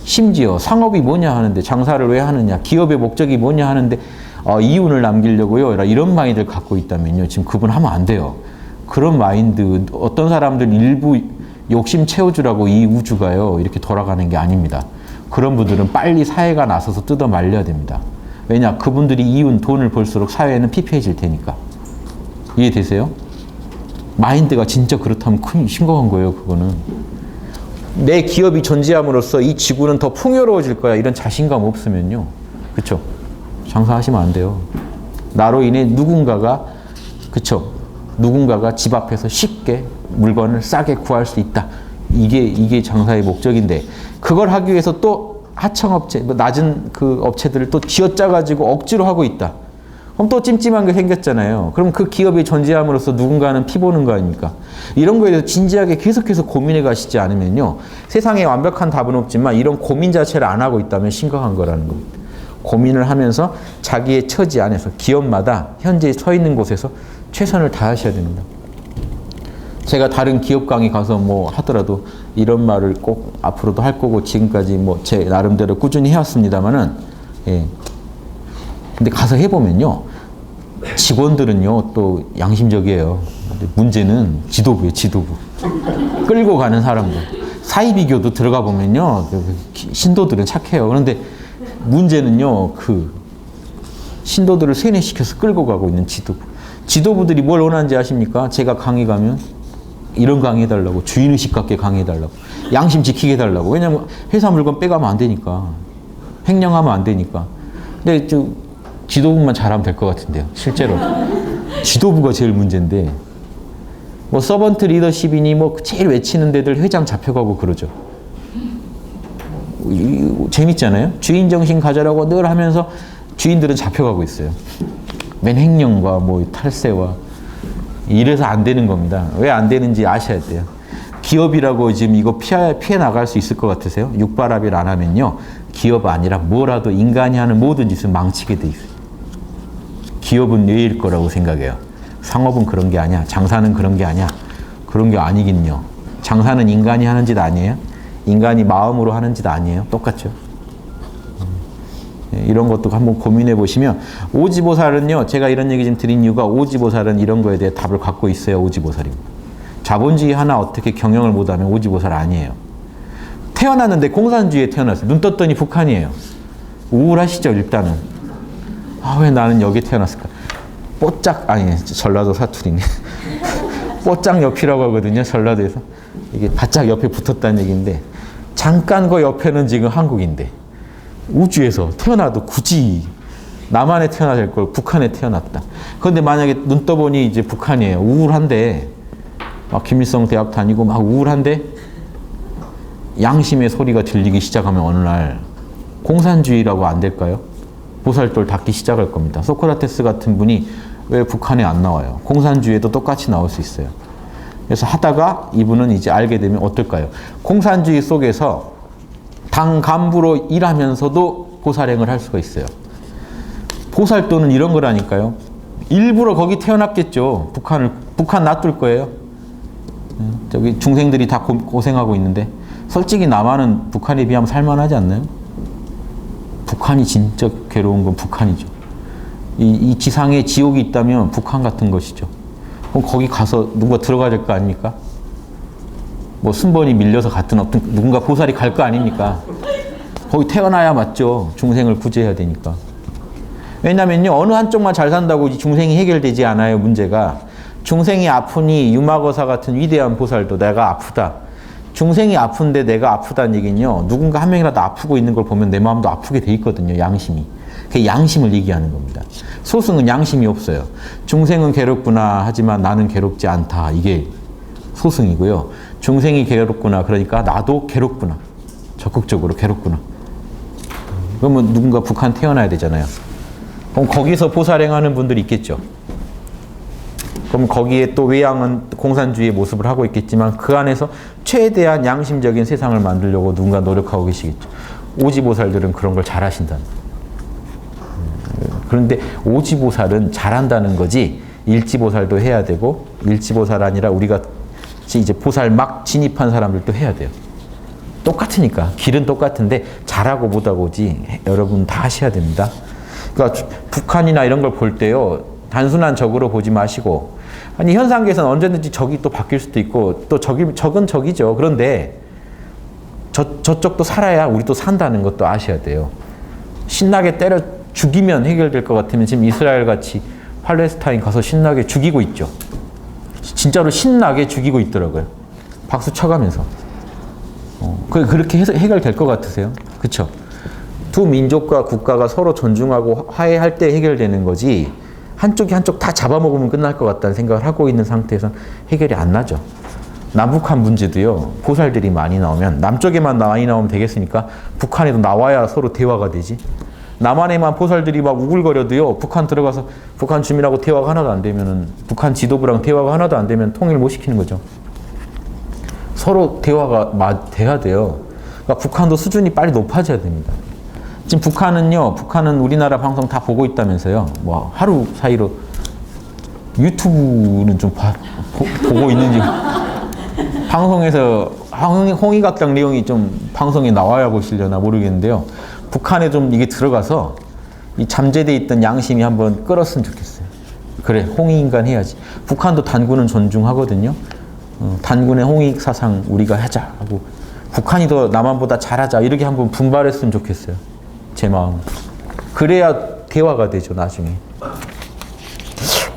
심지어 상업이 뭐냐 하는데 장사를 왜 하느냐, 기업의 목적이 뭐냐 하는데 이윤을 남기려고요. 이런 마인드를 갖고 있다면요. 지금 그분 하면 안 돼요. 그런 마인드, 어떤 사람들 일부 욕심 채워주라고 이 우주가요 이렇게 돌아가는 게 아닙니다. 그런 분들은 빨리 사회가 나서서 뜯어 말려야 됩니다. 왜냐? 그분들이 이윤, 돈을 벌수록 사회는 피폐해질 테니까. 이해되세요? 마인드가 진짜 그렇다면 심각한 거예요. 그거는. 내 기업이 존재함으로써 이 지구는 더 풍요로워질 거야. 이런 자신감 없으면요. 그쵸? 장사하시면 안 돼요. 나로 인해 누군가가 집 앞에서 쉽게 물건을 싸게 구할 수 있다. 이게 장사의 목적인데, 그걸 하기 위해서 또 하청업체, 낮은 그 업체들을 또 쥐어짜가지고 억지로 하고 있다. 그럼 또 찜찜한 게 생겼잖아요. 그럼 그 기업이 존재함으로써 누군가는 피보는 거 아닙니까? 이런 거에 대해서 진지하게 계속해서 고민해 가시지 않으면요. 세상에 완벽한 답은 없지만 이런 고민 자체를 안 하고 있다면 심각한 거라는 겁니다. 고민을 하면서 자기의 처지 안에서 기업마다 현재 서 있는 곳에서 최선을 다하셔야 됩니다. 제가 다른 기업 강의 가서 뭐 하더라도 이런 말을 꼭 앞으로도 할 거고 지금까지 뭐 제 나름대로 꾸준히 해왔습니다만은, 근데 가서 해보면요. 직원들은요, 또 양심적이에요. 근데 문제는 지도부예요, 지도부. 끌고 가는 사람들. 사이비교도 들어가 보면요. 신도들은 착해요. 그런데 문제는요, 신도들을 세뇌시켜서 끌고 가고 있는 지도부. 지도부들이 뭘 원하는지 아십니까? 제가 강의 가면 이런 강의 해달라고, 주인의식 갖게 강의 해달라고, 양심 지키게 해달라고. 왜냐면 회사 물건 빼가면 안 되니까, 횡령하면 안 되니까. 근데 지도부만 잘하면 될 것 같은데요, 실제로. 지도부가 제일 문제인데 뭐 서번트 리더십이니 뭐 제일 외치는 데들 회장 잡혀가고 그러죠. 재밌잖아요. 주인 정신 가져라고 늘 하면서 주인들은 잡혀가고 있어요. 맨 횡령과 뭐 탈세와. 이래서 안 되는 겁니다. 왜 안 되는지 아셔야 돼요. 기업이라고 지금 이거 피해 나갈 수 있을 것 같으세요? 육바라비를 안 하면요. 기업 아니라 뭐라도 인간이 하는 모든 짓을 망치게 돼 있어요. 기업은 뇌일 거라고 생각해요. 상업은 그런 게 아니야. 장사는 그런 게 아니야. 그런 게 아니긴요. 장사는 인간이 하는 짓 아니에요? 인간이 마음으로 하는 짓 아니에요? 똑같죠. 이런 것도 한번 고민해 보시면 오지보살은요. 제가 이런 얘기 좀 드린 이유가 오지보살은 이런 거에 대해 답을 갖고 있어야 오지보살입니다. 자본주의 하나 어떻게 경영을 못하면 오지보살 아니에요. 태어났는데 공산주의에 태어났어요. 눈 떴더니 북한이에요. 우울하시죠 일단은. 아, 왜 나는 여기 태어났을까? 뽀짝 아니 전라도 사투리네. 뽀짝 옆이라고 하거든요. 전라도에서. 이게 바짝 옆에 붙었다는 얘기인데 잠깐 그 옆에는 지금 한국인데 우주에서 태어나도 굳이 남한에 태어나야 될 걸 북한에 태어났다. 그런데 만약에 눈 떠보니 이제 북한이에요. 우울한데 막 김일성 대학 다니고 막 우울한데 양심의 소리가 들리기 시작하면 어느 날 공산주의라고 안 될까요? 보살돌 닫기 시작할 겁니다. 소크라테스 같은 분이 왜 북한에 안 나와요? 공산주의에도 똑같이 나올 수 있어요. 그래서 하다가 이분은 이제 알게 되면 어떨까요? 공산주의 속에서 당 간부로 일하면서도 보살행을 할 수가 있어요. 보살도는 이런 거라니까요. 일부러 거기 태어났겠죠. 북한 놔둘 거예요. 저기 중생들이 다 고생하고 있는데 솔직히 남한은 북한에 비하면 살만하지 않나요? 북한이 진짜 괴로운 건 북한이죠. 이 지상에 지옥이 있다면 북한 같은 것이죠. 그럼 거기 가서 누가 들어가야 될 거 아닙니까? 뭐 순번이 밀려서 갔든 없든 누군가 보살이 갈 거 아닙니까? 거기 태어나야 맞죠. 중생을 구제해야 되니까. 왜냐면요. 어느 한쪽만 잘 산다고 중생이 해결되지 않아요. 문제가. 중생이 아프니 유마거사 같은 위대한 보살도 내가 아프다. 중생이 아픈데 내가 아프다는 얘기는요. 누군가 한 명이라도 아프고 있는 걸 보면 내 마음도 아프게 돼 있거든요. 양심이. 그게 양심을 얘기하는 겁니다. 소승은 양심이 없어요. 중생은 괴롭구나 하지만 나는 괴롭지 않다. 이게 소승이고요. 중생이 괴롭구나. 그러니까 나도 괴롭구나. 적극적으로 괴롭구나. 그러면 누군가 북한 태어나야 되잖아요. 그럼 거기서 보살행하는 분들이 있겠죠. 그럼 거기에 또 외양은 공산주의의 모습을 하고 있겠지만 그 안에서 최대한 양심적인 세상을 만들려고 누군가 노력하고 계시겠죠. 오지보살들은 그런 걸 잘하신다. 그런데 오지보살은 잘한다는 거지 일지보살도 해야 되고 일지보살 아니라 우리가 이제 보살 막 진입한 사람들도 해야 돼요. 똑같으니까 길은 똑같은데 잘하고 못하고지 여러분 다 하셔야 됩니다. 그러니까 북한이나 이런 걸 볼 때요 단순한 적으로 보지 마시고 아니 현상계에서는 언제든지 적이 또 바뀔 수도 있고 또 적은 적이죠. 그런데 저쪽도 살아야 우리도 산다는 것도 아셔야 돼요. 신나게 때려 죽이면 해결될 것 같으면 지금 이스라엘 같이 팔레스타인 가서 신나게 죽이고 있죠. 진짜로 신나게 죽이고 있더라고요. 박수 쳐가면서. 그렇게 해서 해결될 것 같으세요? 그렇죠? 두 민족과 국가가 서로 존중하고 화해할 때 해결되는 거지 한쪽이 한쪽 다 잡아먹으면 끝날 것 같다는 생각을 하고 있는 상태에서 해결이 안 나죠. 남북한 문제도요. 보살들이 많이 나오면 남쪽에만 많이 나오면 되겠으니까 북한에도 나와야 서로 대화가 되지. 남한에만 보살들이 막 우글거려도요. 북한 들어가서 북한 주민하고 대화가 하나도 안 되면은 북한 지도부랑 대화가 하나도 안 되면 통일 못 시키는 거죠. 서로 대화가 돼야 돼요. 그러니까 북한도 수준이 빨리 높아져야 됩니다. 지금 북한은 우리나라 방송 다 보고 있다면서요. 뭐 하루 사이로 유튜브는 좀 보고 있는지 방송에서 홍익학당 내용이 좀 방송에 나와야 보시려나 모르겠는데요. 북한에 좀 이게 들어가서 이 잠재돼 있던 양심이 한번 끌었으면 좋겠어요. 그래, 홍익인간 해야지. 북한도 단군은 존중하거든요. 단군의 홍익 사상 우리가 하자 하고 북한이 더 남한보다 잘하자 이렇게 한번 분발했으면 좋겠어요. 제 마음. 그래야 대화가 되죠 나중에.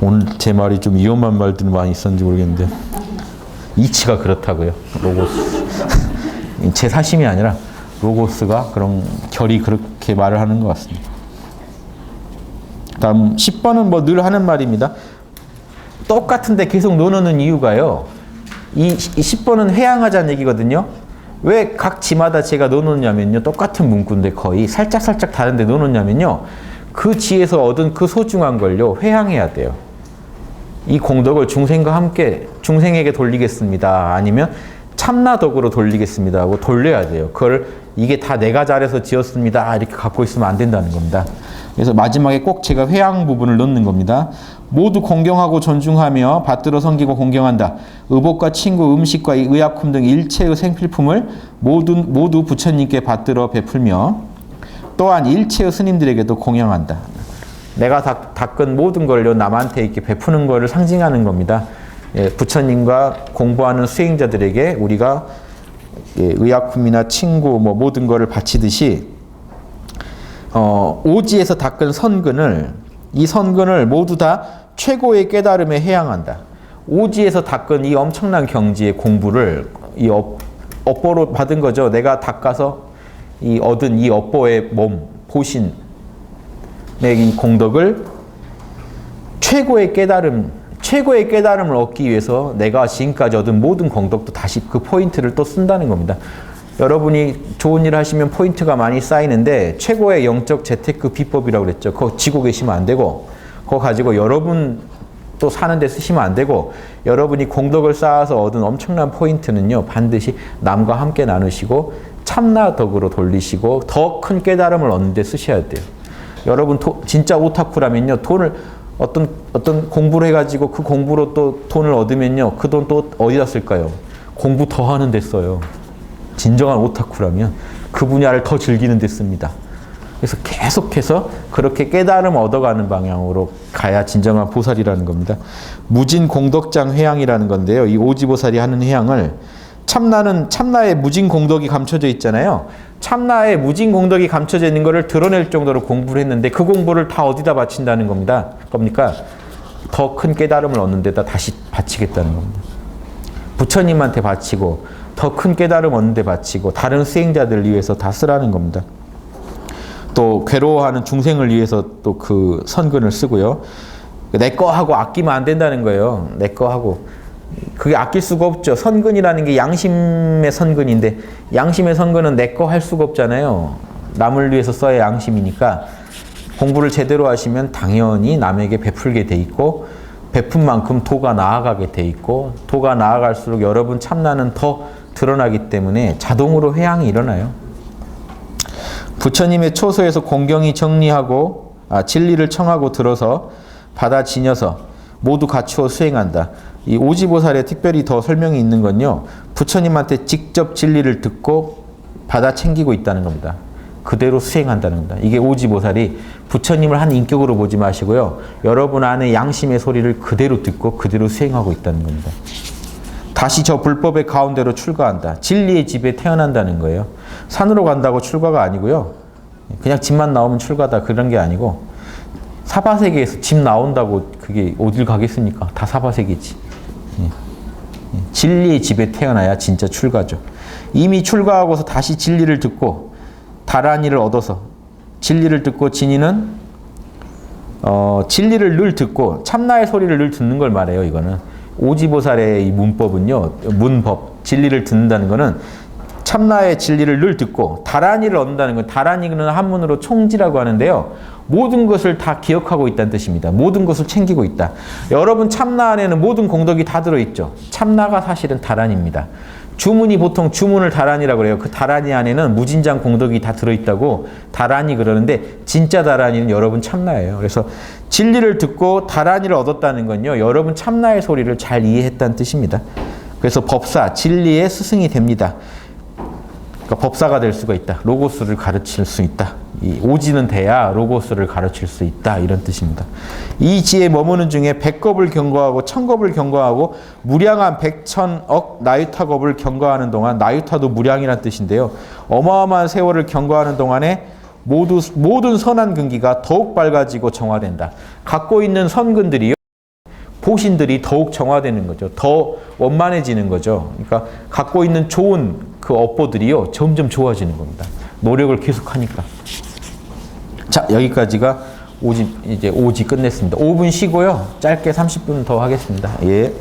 오늘 제 말이 좀 위험한 말들이 많이 있었는지 모르겠는데 이치가 그렇다고요. 로고스. 제 사심이 아니라 로고스가 그런 결이 그렇게 말을 하는 것 같습니다. 다음 10번은 뭐 늘 하는 말입니다. 똑같은데 계속 넣어놓는 이유가요. 이 10번은 회항하자는 얘기거든요. 왜 각 지마다 제가 넣어놓냐면요. 똑같은 문구인데 거의 살짝 다른데 넣어놓냐면요. 그 지에서 얻은 그 소중한 걸요. 회항해야 돼요. 이 공덕을 중생과 함께 중생에게 돌리겠습니다. 아니면 참나덕으로 돌리겠습니다 하고 돌려야 돼요. 그걸 이게 다 내가 잘해서 지었습니다. 이렇게 갖고 있으면 안 된다는 겁니다. 그래서 마지막에 꼭 제가 회항 부분을 넣는 겁니다. 모두 공경하고 존중하며 받들어 섬기고 공경한다. 의복과 친구, 음식과 의약품 등 일체의 생필품을 모두 부처님께 받들어 베풀며 또한 일체의 스님들에게도 공양한다. 내가 닦은 모든 걸요 남한테 이렇게 베푸는 거를 상징하는 겁니다. 예, 부처님과 공부하는 수행자들에게 우리가 의약품이나 친구 뭐 모든 거를 바치듯이 오지에서 닦은 선근을 이 선근을 모두 다 최고의 깨달음에 해양한다. 오지에서 닦은 이 엄청난 경지의 공부를 이 업보로 받은 거죠. 내가 닦아서 이 얻은 이 업보의 몸, 보신의 이 공덕을 최고의 깨달음을 얻기 위해서 내가 지금까지 얻은 모든 공덕도 다시 그 포인트를 또 쓴다는 겁니다. 여러분이 좋은 일 하시면 포인트가 많이 쌓이는데 최고의 영적 재테크 비법이라고 그랬죠. 그거 지고 계시면 안 되고 그거 가지고 여러분 또 사는 데 쓰시면 안 되고 여러분이 공덕을 쌓아서 얻은 엄청난 포인트는요. 반드시 남과 함께 나누시고 참나덕으로 돌리시고 더 큰 깨달음을 얻는 데 쓰셔야 돼요. 여러분 진짜 오타쿠라면요. 돈을 어떤 공부를 해가지고 그 공부로 또 돈을 얻으면요. 그 돈 또 어디다 쓸까요? 공부 더 하는 데 써요. 진정한 오타쿠라면 그 분야를 더 즐기는 데 씁니다. 그래서 계속해서 그렇게 깨달음 얻어가는 방향으로 가야 진정한 보살이라는 겁니다. 무진 공덕장 회양이라는 건데요. 이 오지보살이 하는 회양을 참나의 무진 공덕이 감춰져 있잖아요. 참나의 무진 공덕이 감춰져 있는 것을 드러낼 정도로 공부를 했는데 그 공부를 다 어디다 바친다는 겁니다. 더 큰 깨달음을 얻는 데다 다시 바치겠다는 겁니다. 부처님한테 바치고 더 큰 깨달음 얻는 데 바치고 다른 수행자들을 위해서 다 쓰라는 겁니다. 또 괴로워하는 중생을 위해서 또 그 선근을 쓰고요. 내 거 하고 아끼면 안 된다는 거예요. 내 거 하고. 그게 아낄 수가 없죠. 선근이라는 게 양심의 선근인데 양심의 선근은 내 거 할 수가 없잖아요. 남을 위해서 써야 양심이니까 공부를 제대로 하시면 당연히 남에게 베풀게 돼 있고 베푼 만큼 도가 나아가게 돼 있고 도가 나아갈수록 여러분 참나는 더 드러나기 때문에 자동으로 회양이 일어나요. 부처님의 초소에서 공경이 정리하고 진리를 청하고 들어서 받아 지녀서 모두 갖추어 수행한다. 이 오지보살에 특별히 더 설명이 있는 건요. 부처님한테 직접 진리를 듣고 받아 챙기고 있다는 겁니다. 그대로 수행한다는 겁니다. 이게 오지보살이 부처님을 한 인격으로 보지 마시고요. 여러분 안에 양심의 소리를 그대로 듣고 그대로 수행하고 있다는 겁니다. 다시 저 불법의 가운데로 출가한다. 진리의 집에 태어난다는 거예요. 산으로 간다고 출가가 아니고요. 그냥 집만 나오면 출가다 그런 게 아니고 사바세계에서 집 나온다고 그게 어딜 가겠습니까? 다 사바세계지. 진리의 집에 태어나야 진짜 출가죠. 이미 출가하고서 다시 진리를 듣고 다란이를 얻어서 진리를 듣고 진이는 진리를 늘 듣고 참나의 소리를 늘 듣는 걸 말해요. 이거는 오지보살의 이 문법은요. 문법 진리를 듣는다는 거는 참나의 진리를 늘 듣고 다란이를 얻는다는 건 다란이는 한문으로 총지라고 하는데요. 모든 것을 다 기억하고 있다는 뜻입니다. 모든 것을 챙기고 있다. 여러분 참나 안에는 모든 공덕이 다 들어있죠. 참나가 사실은 다란입니다. 주문이 보통 주문을 다란이라고 그래요. 그 다란이 안에는 무진장 공덕이 다 들어있다고 다란이 그러는데 진짜 다란이는 여러분 참나예요. 그래서 진리를 듣고 다란이를 얻었다는 건요. 여러분 참나의 소리를 잘 이해했다는 뜻입니다. 그래서 법사, 진리의 스승이 됩니다. 그러니까 법사가 될 수가 있다. 로고스를 가르칠 수 있다. 이 오지는 돼야 로고스를 가르칠 수 있다. 이런 뜻입니다. 이 지에 머무는 중에 100겁을 경거하고 1000겁을 경거하고 무량한 100,000억 나유타겁을 경거하는 동안 나유타도 무량이라는 뜻인데요. 어마어마한 세월을 경거하는 동안에 모든 선한 근기가 더욱 밝아지고 정화된다. 갖고 있는 선근들이요. 보신들이 더욱 정화되는 거죠. 더 원만해지는 거죠. 그러니까 갖고 있는 좋은 그 업보들이요. 점점 좋아지는 겁니다. 노력을 계속하니까. 자, 여기까지가 오지 이제 오지 끝냈습니다. 5분 쉬고요. 짧게 30분 더 하겠습니다. 예.